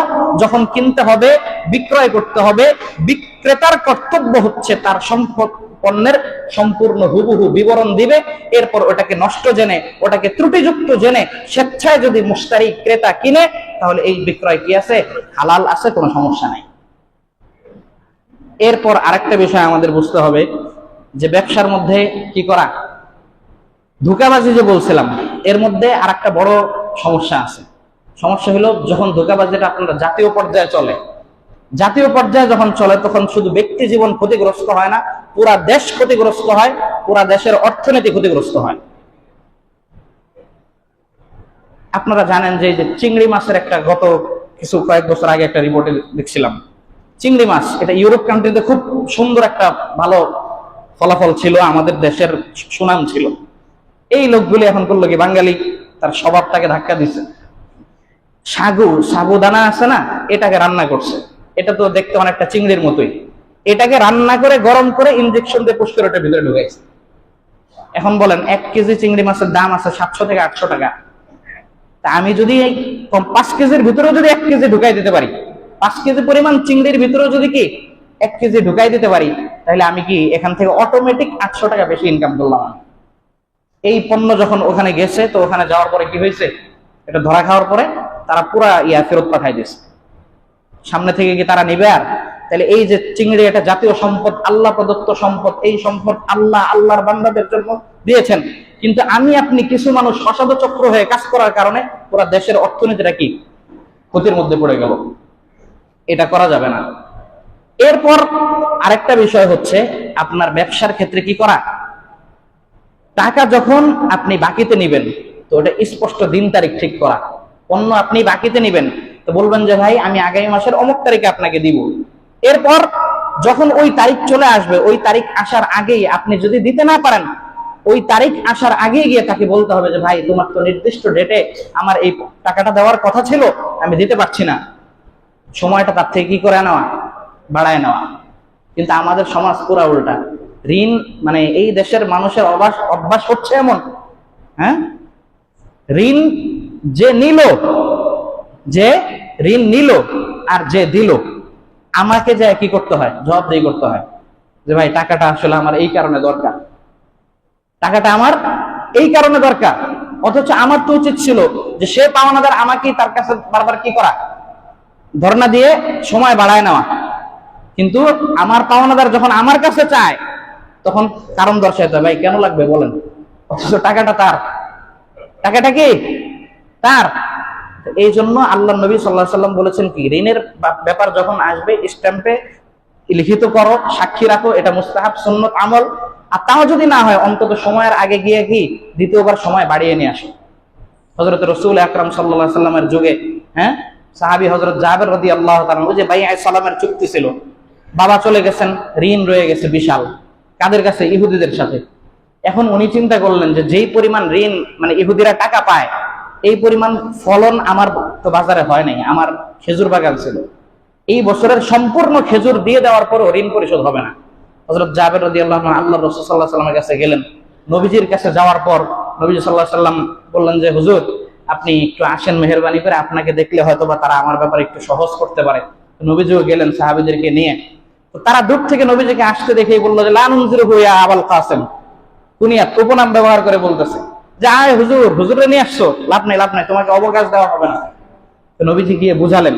Speaker 1: যখন কিনতে হবে, বিক্রয় করতে হবে, বিক্রেতার কর্তব্য হচ্ছে তার সম্পদ পণ্যের সম্পূর্ণ হুবহু বিবরণ দিবে। এরপর ওটাকে নষ্ট জেনে, ওটাকে ত্রুটিযুক্ত জেনে স্বেচ্ছায় যদি মুশতারি ক্রেতা কিনে, তাহলে এই বিক্রয় কি আছে, হালাল আছে, কোনো সমস্যা নাই। এরপর আরেকটা বিষয় আমাদের বুঝতে হবে যে ব্যবসার মধ্যে কি করা, ধোঁকাবাজি যে বলছিলাম, এর মধ্যে আরেকটা বড় সমস্যা আছে। সমস্যা হলো যখন ধোঁকাবাজিটা আপনার জাতীয় পর্যায়ে চলে, জাতীয় পর্যায়ে যখন চলে তখন শুধু ব্যক্তি জীবন ক্ষতিগ্রস্ত হয় না, পুরা দেশ ক্ষতিগ্রস্ত হয়, পুরা দেশের অর্থনীতি ক্ষতিগ্রস্ত হয়। আপনারা জানেন যে চিংড়ি মাছের একটা গত কয়েক বছর আগে একটা রিপোর্টে দেখছিলাম, চিংড়ি মাছ এটা ইউরোপ কান্ট্রিতে খুব সুন্দর একটা ভালো ফলাফল ছিল, আমাদের দেশের সুনাম ছিল। এই লোকগুলি এখন করলো কি, বাঙালি তার স্বভাবটাকে ধাক্কা দিচ্ছে, সাবুদানা আছে না, এটাকে রান্না করছে। এটা তো দেখতে অনেকটা চিংড়ির মতোই, এটাকে রান্না করে গরম করে ইনজেকশন দিয়ে পুশ করে ওটার ভিতরে ঢুকাইছে। এখন বলেন 1 কেজি চিংড়ি মাছের দাম আছে 700 থেকে 800 টাকা। তা আমি যদি 5 কেজির ভিতরেও যদি 1 কেজি ঢুকাই দিতে পারি, 5 কেজি পরিমাণ চিংড়ির ভিতরেও যদি কি 1 কেজি ঢুকাই দিতে পারি, তাহলে আমি কি এখান থেকে অটোমেটিক 800 টাকা বেশি ইনকাম করলাম। এই পণ্য যখন ওখানে গেছে, তো ওখানে যাওয়ার পরে কি হয়েছে, এটা ধরা খাওয়ার পরে তারা পুরা ফেরত পাঠাই দিয়েছে। সামনে থেকে কি তারা নিবে আর? তাহলে এই যে চিংড়ি, এটা জাতীয় সম্পদ, আল্লাহ প্রদত্ত সম্পদ, এই সম্পদ আল্লাহর বান্দাদের জন্য দিয়েছেন। কিন্তু আমি আপনি কিছু মানুষ অসাধু চক্র হয়ে কাজ করার কারণে পুরা দেশের অর্থনীতিটা কি ক্ষতির মধ্যে পড়ে গেল। এটা করা যাবে না। এরপর আরেকটা বিষয় হচ্ছে আপনার ব্যবসার ক্ষেত্রে কি করা, টাকা যখন আপনি বাকিতে নিবেন, তো ওটা স্পষ্ট দিন তারিখ ঠিক করা। পণ্য আপনি বাকিতে নিবেন, তো বলবেন যে ভাই আমি আগামী মাসের অমুক তারিখে আপনাকে দিব। এরপর যখন ওই তারিখ চলে আসবে, ওই তারিখ আসার আগেই আপনি যদি দিতে না পারেন, ওই তারিখ আসার আগে গিয়ে তাকে বলতে হবে যে ভাই তোমার তো নির্দিষ্ট ডেটে আমার এই টাকাটা দেওয়ার কথা ছিল, আমি দিতে পারছি না। সময়টা তার থেকে কি করে নেওয়া, বাড়ায় নেওয়া। কিন্তু আমাদের সমাজ পুরা উল্টা, ঋণ মানে এই দেশের মানুষের অভ্যাস হচ্ছে এমন, হ্যাঁ, ঋণ যে ঋণ নিল আর যে দিল, আমাকে যে কি করতে হয়, জবাবদেহি করতে হয় যে ভাই টাকাটা আসলে আমার এই কারণে দরকার, টাকাটা আমার এই কারণে দরকার। অথচ আমার তো উচিত ছিল যে সে পাওনাদার আমাকে তার কাছে বারবার কি করা, ধর্ণা দিয়ে সময় বাড়ায় নেওয়া। কিন্তু আমার পাওনাদার যখন আমার কাছে চায়, তখন কারণ দর্শাইতে হয়, ভাই কেন লাগবে বলেন, অথচ টাকাটা তার, টাকাটা কি তার। এই জন্য আল্লাহ নবী সাল্লাল্লাহু আলাইহি সাল্লাম বলেছেন কি, ঋণের ব্যাপার যখন আসবে স্ট্যাম্পে লিখিত করো, সাক্ষী রাখো, এটা মুস্তাহাব সুন্নত আমল। আর তাও যদি না হয়, অন্তত সময়ের আগে গিয়ে কি দ্বিতীয়বার সময় বাড়িয়ে নিয়ে আসো। হযরত রাসূল আকরাম সাল্লাল্লাহু আলাইহি সাল্লামের যুগে, হ্যাঁ, সাহাবী হযরত জাবের রাদিয়াল্লাহু তাআলা, ওই যে বাইআ সালামের চুক্তি ছিল, বাবা চলে গেছেন, ঋণ রয়ে গেছে বিশাল, কাদের কাছে, ইহুদিদের সাথে। এখন উনি চিন্তা করলেন যে যেই পরিমাণ ঋণ মানে ইহুদিরা টাকা পায়, এই পরিমাণ ফলন আমার তো বাজারে হয় নাই, আমার খেজুর বাগান ছিল, এই বছরের সম্পূর্ণ খেজুর দিয়ে দেওয়ার পরও ঋণ পরিশোধ হবে না। হযরত জাবের রাদিয়াল্লাহু আনহু আল্লাহর রাসূল সাল্লাল্লাহু আলাইহি সাল্লামের কাছে গেলেন। নবীজির কাছে যাওয়ার পর নবীজি সাল্লাল্লাহু আলাইহি সাল্লাম বললেন যে হুজুর আপনি একটু আসেন, মেহেরবানি করে, আপনাকে দেখলে হয়তো বা তারা আমার ব্যাপারে একটু সহজ করতে পারে। নবীজিও গেলেন সাহাবীদেরকে নিয়ে। তো তারা দূর থেকে নবীজিকে আসতে দেখেই বললো যে লা নুনজিরহু ইয়া আবাল কাসেম, কুনিয়াত উপনাম ব্যবহার করে বলতেছে যে আয় হুজুর, হুজুরে নিয়ে আসছো, লাভ নাই, তোমাকে অবকাশ দেওয়া হবে না। তো নবীজি গিয়ে বুঝালেন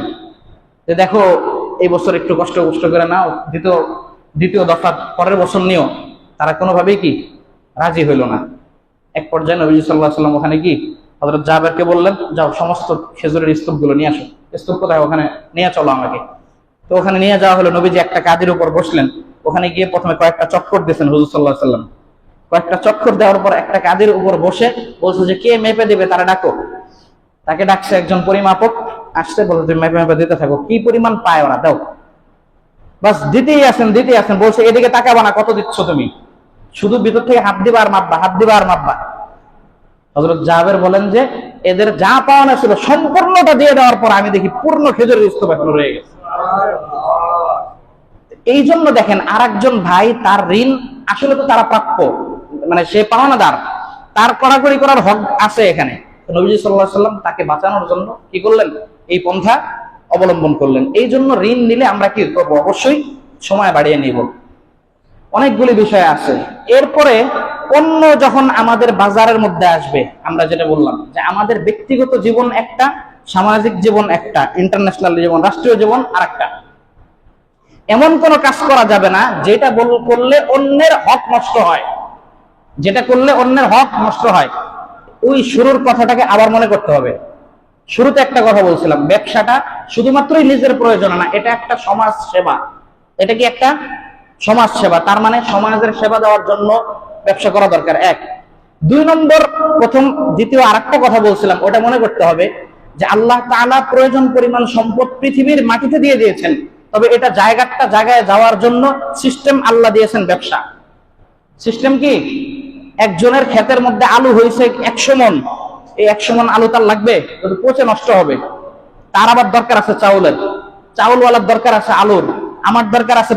Speaker 1: যে দেখো এই বছর একটু কষ্ট করে নাও, দ্বিতীয় দফা পরের বছর নিও। তারা কোনোভাবেই কি রাজি হইল না। এক পর্যায়ে নবী সাল্লাল্লাহু আলাইহি ওয়াসাল্লাম ওখানে কি হযরত জাবেরকে বললেন, যাও সমস্ত খেজুরের স্তূপগুলো নিয়ে আসো। স্তূপ কোথায়, ওখানে নিয়ে চলো আমাকে। তো ওখানে নিয়ে যাওয়া হলো। নবীজি একটা কাঁধের উপর বসলেন, ওখানে গিয়ে প্রথমে কয়েকটা চক্কর দিয়েছেন হুজুর সাল্লাল্লাহু আলাইহি ওয়াসাল্লাম। কয়েকটা চক্কর দেওয়ার পর একটা কাঁধের উপর বসে বলছে যে কে মেপে দিবে তারা ডাকো। তাকে ডাকছে একজন পরিমাপক, আসছে, বলছে তুমি মেপে দিতে থাকো, কি পরিমাণ পায় ওরা দাও। বাস দিতেই আছেন, বলছে এদিকে তাকাবা না, কত দিচ্ছ তুমি, শুধু ভিতর থেকে হাত দিবা আর মাপবা। হযরত জাবের বলেন যে এদের যা পাওনা ছিল সম্পূর্ণটা দিয়ে দেওয়ার পর আমি দেখি পূর্ণ খেজুরের স্তূপ এখনো রয়ে গেছে। এই জন্য দেখেন আরেকজন ভাই তার ঋণ আসলে তো তারা প্রাপ্য, মানে সে পাওনাদার, তার কড়াকড়ি করার হক আছে এখানে। নবীজি সাল্লাল্লাহু আলাইহি ওয়াসাল্লাম তাকে বাঁচানোর জন্য কি করলেন, এই পন্থা অবলম্বন করলেন। এই জন্য ঋণ নিলে আমরা কি করব, অবশ্যই সময় বাড়িয়ে নিব। অনেকগুলি বিষয় আছে। এরপরে পণ্য যখন আমাদের বাজারের মধ্যে আসবে, আমরা যেটা বললাম যে আমাদের ব্যক্তিগত জীবন একটা, সামাজিক জীবন একটা, ইন্টারন্যাশনাল জীবন, রাষ্ট্রীয় জীবন আরেকটা। এমন কোনো কাজ করা যাবে না যেটা করলে অন্যের হক নষ্ট হয়, ওই শুরুর কথাটাকে আবার মনে করতে হবে। শুরুতে একটা কথা বলছিলাম, ব্যবসাটা শুধুমাত্রই নিজের প্রয়োজন না, এটা একটা সমাজ সেবা। এটা কি একটা সমাজ সেবা? তার মানে সমাজের সেবা দেওয়ার জন্য ব্যবসা করা দরকার, এক। 2 নম্বর, দ্বিতীয় আরেকটা কথা বলছিলাম, ওটা মনে করতে হবে যে আল্লাহ তাআলা প্রয়োজন পরিমাণ সম্পদ পৃথিবীর মাটিতে দিয়ে দিয়েছেন, তবে এটা জায়গায় যাওয়ার জন্য সিস্টেম আল্লাহ দিয়েছেন ব্যবসা। সিস্টেম কি? একজনের ক্ষেতের মধ্যে আলু হয়েছে 100 মণ, এই 100 মণ আলু তার লাগবে, পচে নষ্ট হবে। তার আবার দরকার আছে চাউলওয়ালার দরকার আছে আলুর, আমার দরকার আছে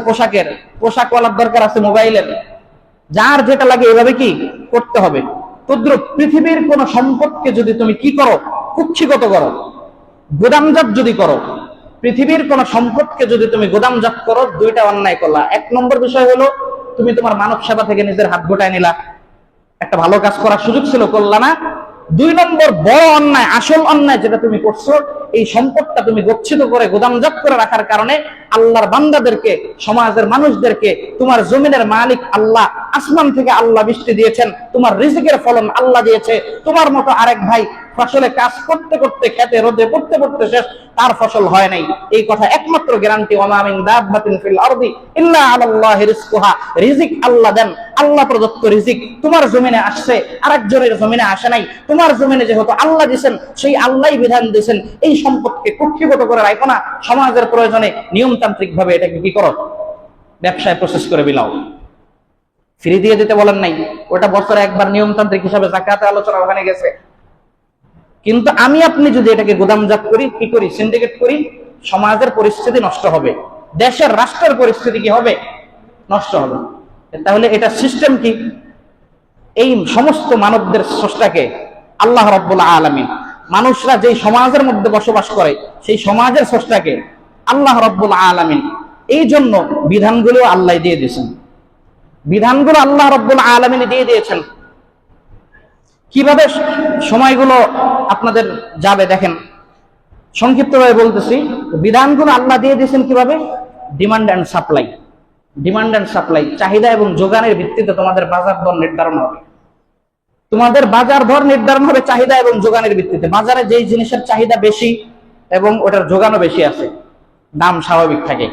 Speaker 1: পোশাকওয়ালার দরকার আছে মোবাইলের। যার যেটা লাগে এভাবে কি করতে হবে। তদ্রুপ পৃথিবীর কোন সম্পদকে যদি তুমি কি করো, কুক্ষিগত করো, গোদামজাত যদি করো, পৃথিবীর কোন সম্পদকে যদি তুমি গোদামজাত করো, 2টা অন্যায় করলা। 1 নম্বর বিষয় হলো তুমি তোমার মানব সেবা থেকে নিজের হাত গোটায় নিলা, একটা ভালো কাজ করার সুযোগ ছিল, করলা না। 2 নম্বর বড় অন্যায়, আসল অন্যায় যেটা তুমি করছো, এই সম্পদটা তুমি গচ্ছিত করে গোদামজাত করে রাখার কারণে আল্লাহর বান্দাদেরকে, সমাজের মানুষদেরকে, তোমার জমিনের মালিক আল্লাহ, আসমান থেকে আল্লাহ বৃষ্টি দিয়েছেন, তোমার রিজিকের ফলন আল্লাহ দিয়েছে, তোমার মতো আরেক ভাই ফসলে কাজ করতে করতে, খেতে রোদে পড়তে শেষ, তার ফসল হয় নাই। এই কথা একমাত্র গ্যারান্টি, ওয়া মিন দাব্বাতিন ফিল আরদি ইল্লা আলাল্লাহি রিজকুহা। রিজিক আল্লাহ দেন, আল্লাহ প্রদত্ত রিজিক তোমার জমিনে আসছে, আরেকজনের জমিনে আসে নাই। তোমার জমিনে যেহেতু আল্লাহ দিয়েছেন, সেই আল্লাহই বিধান দিয়েছেন, এই সম্পদকে কুক্ষিগত করে রাখো না, সমাজের প্রয়োজনে নিয়মতান্ত্রিক ভাবে এটাকে কি করো, ব্যবসায় প্রসেস করে বিলাও। ফ্রি দিয়ে দিতে বলেন নাই, ওটা বছরে একবার নিয়মতান্ত্রিক হিসাবে যাকাতে আলোচনা ওখানে গেছে। কিন্তু আমি আপনি যদি এটাকে গোদামজাত করি, কি করি, সিন্ডিকেট করি, সমাজের পরিস্থিতি নষ্ট হবে, দেশের রাষ্ট্রের পরিস্থিতি কি হবে, নষ্ট হবে। তাহলে এটা সিস্টেম কি? এই সমস্ত মানবদের স্রষ্টাকে আল্লাহ রাব্বুল আলামিন, মানুষরা যেই সমাজের মধ্যে বসবাস করে সেই সমাজের স্রষ্টাকে আল্লাহ রাব্বুল আলামিন। এই জন্য বিধানগুলো আল্লাহ দিয়ে দিয়েছেন, বিধানগুলো আল্লাহ রাব্বুল আলামিন দিয়ে দিয়েছেন। কিভাবে সময়গুলো আপনাদের যাবে দেখেন, সংক্ষিপ্তভাবে বলতেছি। বিধানগুলো আল্লাহ দিয়ে দিয়েছেন কিভাবে? ডিমান্ড অ্যান্ড সাপ্লাই, চাহিদা এবং যোগানের ভিত্তিতে তোমাদের বাজার দর নির্ধারণ হবে। তোমাদের বাজার দর নির্ধারণ হবে চাহিদা এবং যোগানের ভিত্তিতে। বাজারে যেই জিনিসের চাহিদা বেশি এবং ওটার যোগানও বেশি আছে, দাম স্বাভাবিক থাকে।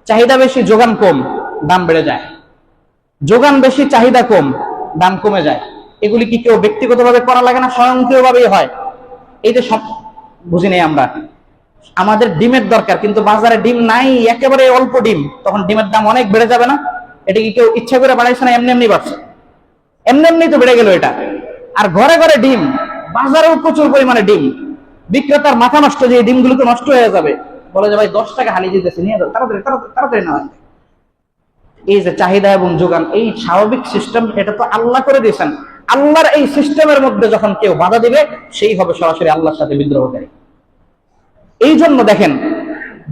Speaker 1: চাহিদা বেশি, যোগান কম, দাম বেড়ে যায়। যোগান বেশি, চাহিদা কম, দাম কমে যায়। এগুলি কি কেউ ব্যক্তিগতভাবে করা লাগে না, স্বয়ংক্রিয়ভাবেই হয়। এই যে সব বুঝি নেই আমরা, আমাদের ডিমের দরকার কিন্তু বাজারে ডিম নাই, একেবারে অল্প ডিম, তখন ডিমের দাম অনেক বেড়ে যাবে না? এটা কি কেউ ইচ্ছা করে বাড়াইছে না, এমনি বাড়ছে? এমনি তো বেড়ে গেল এটা। আর ঘরে ঘরে ডিম, বাজারেও প্রচুর পরিমাণে ডিম, বিক্রেতার মাথা নষ্ট, যে ডিমগুলো তো নষ্ট হয়ে যাবে, বলে যে ভাই 10 টাকা হানি দিতেছে, নিয়ে যাও তাড়াতাড়ি না। এই যে চাহিদা এবং যোগান, এই স্বাভাবিক সিস্টেম, এটা তো আল্লাহ করে দিয়েছেন। আল্লাহর এই সিস্টেমের মধ্যে যখন কেউ বাধা দিবে, সেই হবে সরাসরি আল্লাহর সাথে বিদ্রোহকারী। এই জন্য দেখেন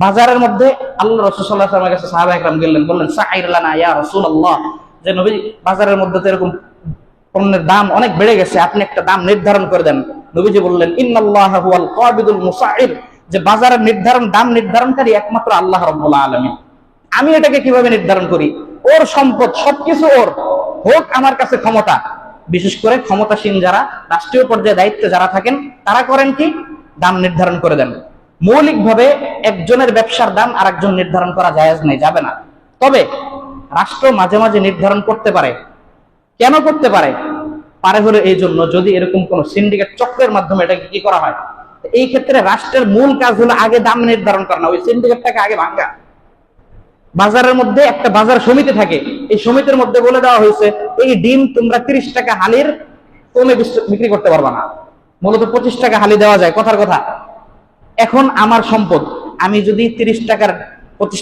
Speaker 1: বাজারের মধ্যে আল্লাহ রাসূল সাল্লাল্লাহু আলাইহি ওয়াসাল্লামের কাছে সাহাবা একরাম গেলেন, বললেন সাইর লানা ইয়া রাসূলুল্লাহ, যে নবী বাজারের মধ্যে তো এরকম পণ্যের দাম অনেক বেড়ে গেছে, আপনি একটা দাম নির্ধারণ করে দেন। নবীজি বললেন ইন্নাল্লাহা হুয়াল কাবিদুল মুসাইর, যে বাজারের দাম নির্ধারণকারী একমাত্র আল্লাহ রাব্বুল আলামিন। আমি এটাকে কিভাবে নির্ধারণ করি? ওর সম্পদ, সবকিছু ওর, হোক আমার কাছে ক্ষমতা। বিশেষ করে ক্ষমতাসীন যারা, রাষ্ট্রীয় পর্যায়ে দায়িত্বে যারা থাকেন, তারা করেন কি, দাম নির্ধারণ করে দেন। মৌলিকভাবে একজনের ব্যবসার দাম আরেকজন নির্ধারণ করা জায়েজ নেই, যাবে না। তবে রাষ্ট্র মাঝে মাঝে নির্ধারণ করতে পারে। কেন করতে পারে? হলো এই জন্য, যদি এরকম কোন সিন্ডিকেট চক্রের মাধ্যমে এটাকে কি করা হয়, এই ক্ষেত্রে রাষ্ট্রের মূল কাজ হলো আগে দাম নির্ধারণ করা না, ওই সিন্ডিকেটটাকে আগে ভাঙা। বাজারের মধ্যে একটা বাজার সমিতি থাকে, এই সমিতির মধ্যে বলে দেওয়া হয়েছে এই ডিম তোমরা 30 টাকা হালির কমে বিক্রি করতে পারবা না। মূলত 25 টাকা হালি দেওয়া যায়, কথার কথা। এখন আমার সম্পদ, আমি যদি 25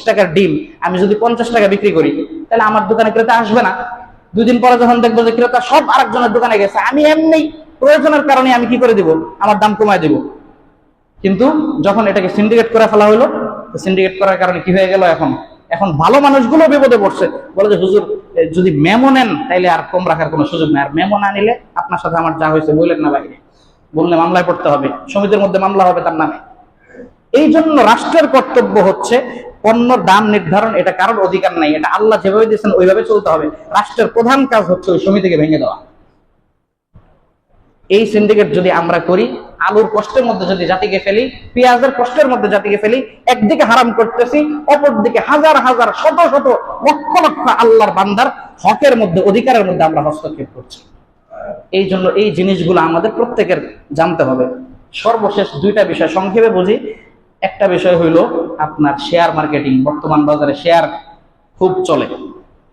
Speaker 1: টাকার ডিম আমি যদি 50 টাকা বিক্রি করি, তাহলে আমার দোকানে ক্রেতা আসবে না। 2 দিন পরে যখন দেখবো যে ক্রেতা সব আরেকজনের দোকানে গেছে, আমি এমনি প্রয়োজনের কারণে আমি কি করে দিব, আমার দাম কমায় দিব। কিন্তু যখন এটাকে সিন্ডিকেট করে ফেলা হলো, সিন্ডিকেট করার কারণে কি হয়ে গেল, এখন ভালো মানুষগুলো বিপদে পড়ছে। বলে যে হুজুর যদি মেমো নেন তাইলে আর কম রাখার কোনো সুযোগ নেই, আর মেমো না নিলে আপনার সাথে আমার যা হয়েছে বললেন না বাইরে, বললে মামলায় পড়তে হবে, সমিতির মধ্যে মামলা হবে তার নামে। এই জন্য রাষ্ট্রের কর্তব্য হচ্ছে পণ্যর দাম নির্ধারণ, এটা কারোর অধিকার নাই, এটা আল্লাহ যেভাবে দিয়েছেন ওইভাবে চলতে হবে। রাষ্ট্রের প্রধান কাজ হচ্ছে ওই সমিতিকে ভেঙে দেওয়া। এই সিন্ডিকেট যদি আমরা করি, আলুর কষ্টের মধ্যে যদি জাতিকে ফেলি, পেঁয়াজের কষ্টের মধ্যে জাতিকে ফেলি, একদিকে হারাম করতেছি, অপরদিকে হাজার হাজার শত শত লক্ষ লক্ষ আল্লাহর বান্দার হকের মধ্যে, অধিকারের মধ্যে আমরা হস্তক্ষেপ করছি। এই জন্য এই জিনিসগুলো আমাদের প্রত্যেকের জানতে হবে। সর্বশেষ 2টা বিষয় সংক্ষেপে বুঝি। একটা বিষয় হইল আপনার শেয়ার মার্কেটিং। বর্তমান বাজারে শেয়ার খুব চলে।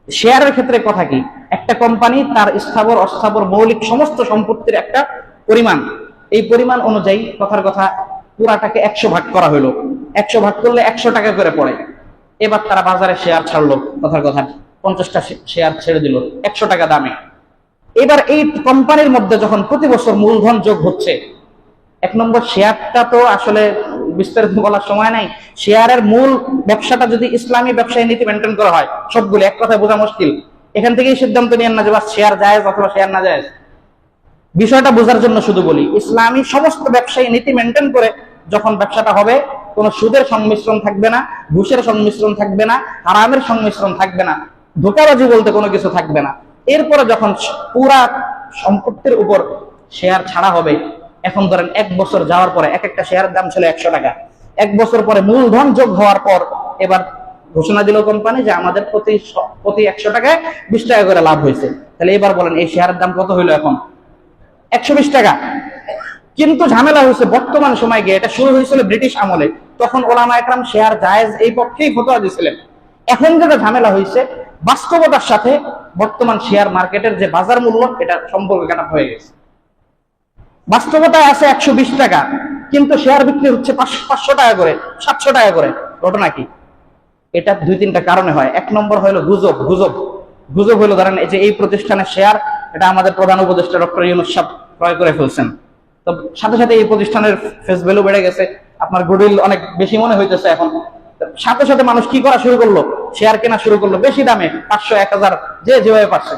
Speaker 1: শেয়ারের ক্ষেত্রে কথা কি, একটা কোম্পানি তার স্থাবর অস্থাবর মৌলিক সমস্ত সম্পত্তির একটা পরিমাণ, এই পরিমাণ অনুযায়ী কথার কথা পুরাটাকে 100 ভাগ করা হলো। 100 ভাগ করলে 100 টাকা করে পড়ে। এবার তারা বাজারে শেয়ার ছাড়লো, কথার কথা 50টা শেয়ার ছেড়ে দিল 100 টাকা দামে। এবার এই কোম্পানির মধ্যে যখন প্রতি বছর মূলধন যোগ হচ্ছে, 1 নম্বর শেয়ারটা তো আসলে বিস্তারিত বলার সময় নাই। শেয়ারের মূল ব্যবসাটা যদি ইসলামী ব্যবসায়ী নীতি মেনটেন করা হয়, সবগুলো এক কথায় বোঝা মুশকিল। এখান থেকেই সিদ্ধান্ত নিয়েন না যে বা শেয়ার জায়েজ অথবা শেয়ার না জায়েজ। বিষয়টা বোঝার জন্য শুধু বলি, ইসলামী সমস্ত ব্যবসায়ী নীতি মেনটেন করে যখন ব্যবসাটা হবে, কোনো সুদের সংমিশ্রণ থাকবে না, ঘুষের সংমিশ্রণ থাকবে না, হারামের সংমিশ্রণ থাকবে না, ধোঁকাবাজি বলতে কোনো কিছু থাকবে না। এরপরে যখন পুরা সম্পত্তির উপর শেয়ার ছাড়া হবে, এখন ধরেন 1 বছর যাওয়ার পরে এক একটা শেয়ারের দাম ছিল 100 টাকা। 1 বছর পরে মূলধন যোগ হওয়ার পর এবার ঘোষণা দিল কোম্পানি যে আমাদের প্রতি 100 টাকায় 20 টাকা করে লাভ হয়েছে। তাহলে এবার বলেন এই শেয়ারের দাম কত হইলো এখন? 120 টাকা। কিন্তু ঝামেলা হয়েছে বর্তমান সময় গিয়ে, এটা শুরু হয়েছিল ব্রিটিশ আমলে, তখন ওলামা একরাম শেয়ার জায়েজ এই পক্ষেই ফতোয়া দিয়েছিলেন। এখন যেটা ঝামেলা হয়েছে, বাস্তবতার সাথে বর্তমান শেয়ার মার্কেটের যে বাজার মূল্য, এটা সম্পর্ক খারাপ হয়ে গেছে। বাস্তবতায় আছে 120 টাকা, কিন্তু শেয়ার বিক্রি হচ্ছে 500 টাকা করে, 700 টাকা করে। ঘটনা কি? এটা 2-3টা কারণে হয়। 1 নম্বর হলো গুজব হলো, ধরেন এই যে এই প্রতিষ্ঠানের শেয়ার, এটা আমাদের প্রধান উপদেষ্টা ডক্টর ইউনূস সাহেব ক্রয় করে ফেলছেন, তো সাথে সাথে এই প্রতিষ্ঠানের ফেস ভ্যালু বেড়ে গেছে, আপনার গুডউইল অনেক বেশি মনে হইতেছে। এখন সাথে সাথে মানুষ কি করা শুরু করলো, শেয়ার কেনা শুরু করলো বেশি দামে, 500, 1000, যে যেভাবে পারছে।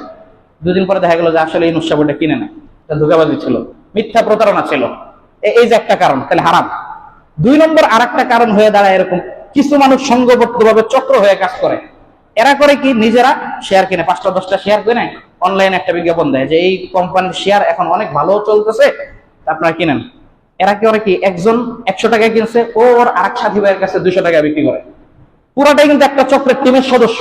Speaker 1: 2 দিন পরে দেখা গেল যে আসলে ইউনূস সাহেব ওটা কিনে নেয়, এটা ধোঁকাবাজি ছিল, মিথ্যা প্রতারণা ছিল। এই যে একটা কারণ, তাহলে হারাম। 2 নম্বর আরেকটা কারণ হয়ে দাঁড়ায় এরকম, কিছু মানুষ সংঘবদ্ধভাবে চক্র হয়ে কাজ করে। এরা করে কি, নিজেরা শেয়ার কিনে, 5টা 10টা শেয়ার কিনে অনলাইনে একটা বিজ্ঞাপন দেয় যে এই কোম্পানির শেয়ার এখন অনেক ভালো চলতেছে, আপনারা কিনেন। এরা কি করে কি, একজন 100 টাকায় কিনছে, ওর আরেক সাথী ভাইয়ের কাছে 200 টাকা বিক্রি করে। পুরাটাই কিন্তু একটা চক্রের টিমের সদস্য।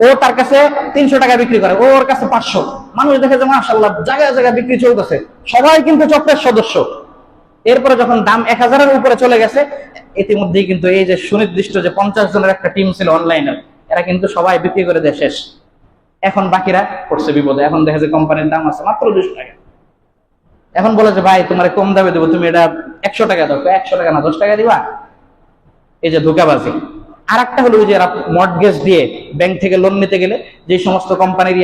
Speaker 1: ও তার কাছে 300 টাকা বিক্রি করে, ওর কাছে 500। মানুষ দেখে যে মাশাআল্লাহ জায়গায় জায়গায় বিক্রি চলতেছে, সবাই কিন্তু চক্রের সদস্য। এরপরে যখন দাম 1000-এর উপরে চলে গেছে, ইতিমধ্যেই কিন্তু এই যে সুনির্দিষ্ট যে 50 জনের একটা টিম ছিল অনলাইনে, এরা কিন্তু সবাই বিক্রি করে দেয় শেষ। এখন বাকিরা পড়ছে বিপদে। এখন দেখে যে কোম্পানির দাম আছে মাত্র 200 টাকা। এখন বলে যে ভাই তোমার কম দামে দেবো, তুমি এটা 100 টাকা দাও। 100 টাকা না, 10 টাকা দিবা। এই যে ধোঁকাবাজি। আর একটা হলো যে এরা মর্টগেজ দিয়ে, ব্যাংক থেকে লোন নিতে গেলে যে সমস্ত কোম্পানির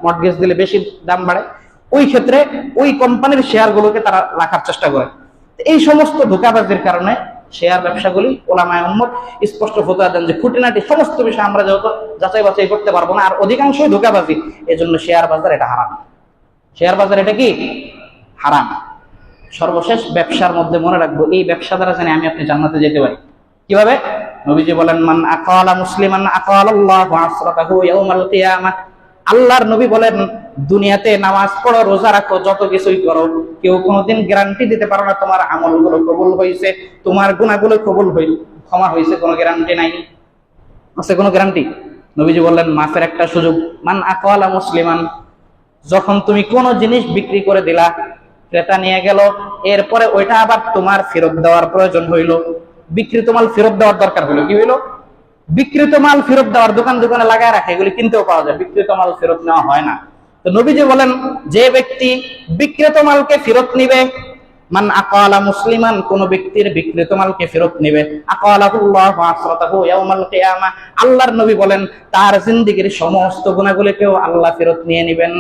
Speaker 1: মর্টগেজ দিলে বেশি দাম বাড়ে, ওই ক্ষেত্রে ওই কোম্পানির শেয়ার গুলোকে তারা রাখার চেষ্টা করে। এই সমস্ত ধোঁকাবাজির কারণে শেয়ার ব্যবসাগুলি ওলামায়ে উম্মত স্পষ্ট ফতোয়া দেন যে খুঁটিনাটি সমস্ত বিষয় আমরা যেহেতু যাচাই বাছাই করতে পারবো না, আর অধিকাংশই ধোঁকাবাজি, এজন্য শেয়ার বাজার এটা হারাম। শেয়ার বাজার এটা কি হারাম। সর্বশেষ ব্যবসার মধ্যে মনে রাখবো, এই ব্যবসা দ্বারা জানি আমি আপনি জান্নাতে যেতে পারি। কিভাবে? নবীজি বলেন, মান আকালা মুসলিমান আকালাল্লাহু আসরাতাহু ইয়াউমাল কিয়ামাহ। আল্লাহর নবী বলেন, দুনিয়াতে নামাজ পড়ো, রোজা রাখো, যত কিছুই করো, কেউ কোনোদিন গ্যারান্টি দিতে পারো না তোমার আমলগুলো কবুল হয়েছে, তোমার গুনাহগুলো ক্ষমা হয়েছে, কোনো গ্যারান্টি নাই। আছে কোনো গ্যারান্টি? নবীজি বললেন, মাফের একটা সুযোগ। মান আকালা মুসলিমান, যখন তুমি কোনো জিনিস বিক্রি করে দিলা, ক্রেতা নিয়ে গেল, এরপরে ওইটা আবার তোমার ফেরত দেওয়ার প্রয়োজন হইল, বিক্রিত মাল ফেরত দেওয়ার দরকার হলো, কি হইলো? বিক্রিত মাল ফেরত দেওয়ার দোকান দোকানে লাগায় রাখে, এগুলি কিনতেও পাওয়া যায়, বিক্রিত মাল ফেরত নেওয়া হয় না। তো নবীজি বলেন, যে ব্যক্তি বিক্রিত মালকে ফেরত নিবে, মান আকালা মুসলিমান, কোন ব্যক্তির বিক্রিত মালকে ফেরত নিবে, আকালাহুল্লাহু আসরাতাহু ইয়াউমাল কিয়ামা, আল্লাহর নবী বলেন তার জিন্দেগীর সমস্ত গুনাহগুলোকেও আল্লাহ ফেরত নিয়ে নেবেন।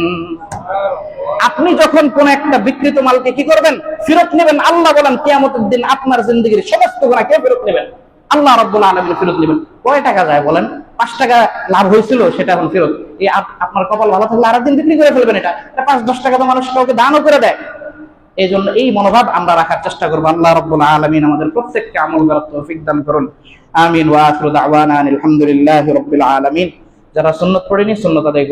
Speaker 1: আপনি যখন কোন একটা বিক্রিত মালকে কি করবেন? ফেরত নেবেন। আল্লাহ বলেন কিয়ামতের দিন আপনার জিন্দেগীর সমস্ত গুনাহ কে ফেরত নেবেন? আল্লাহ রাব্বুল আলামিন ফেরত নেবেন। কয় টাকা যায় বলেন? 5 টাকা লাভ হয়েছিল, সেটা এখন ফেরত। এই আপনার কপাল ভালো থাকলে আরেকদিন বিক্রি করে ফেলবেন। এটা 5-10 টাকা তো মানুষ কাউকে দানও করে দেয়। এই জন্য এই মনোভাব আমরা রাখার চেষ্টা করবো। আল্লাহ রাব্বুল আলামিন আমাদের প্রত্যেককে আমল করার তৌফিক দান করুন। আমিন। ওয়া আখিরু দাওয়ানা আলহামদুলিল্লাহি রাব্বিল আলামিন। যারা সুন্নাত পড়েনি সুন্নাত আদায় করুন।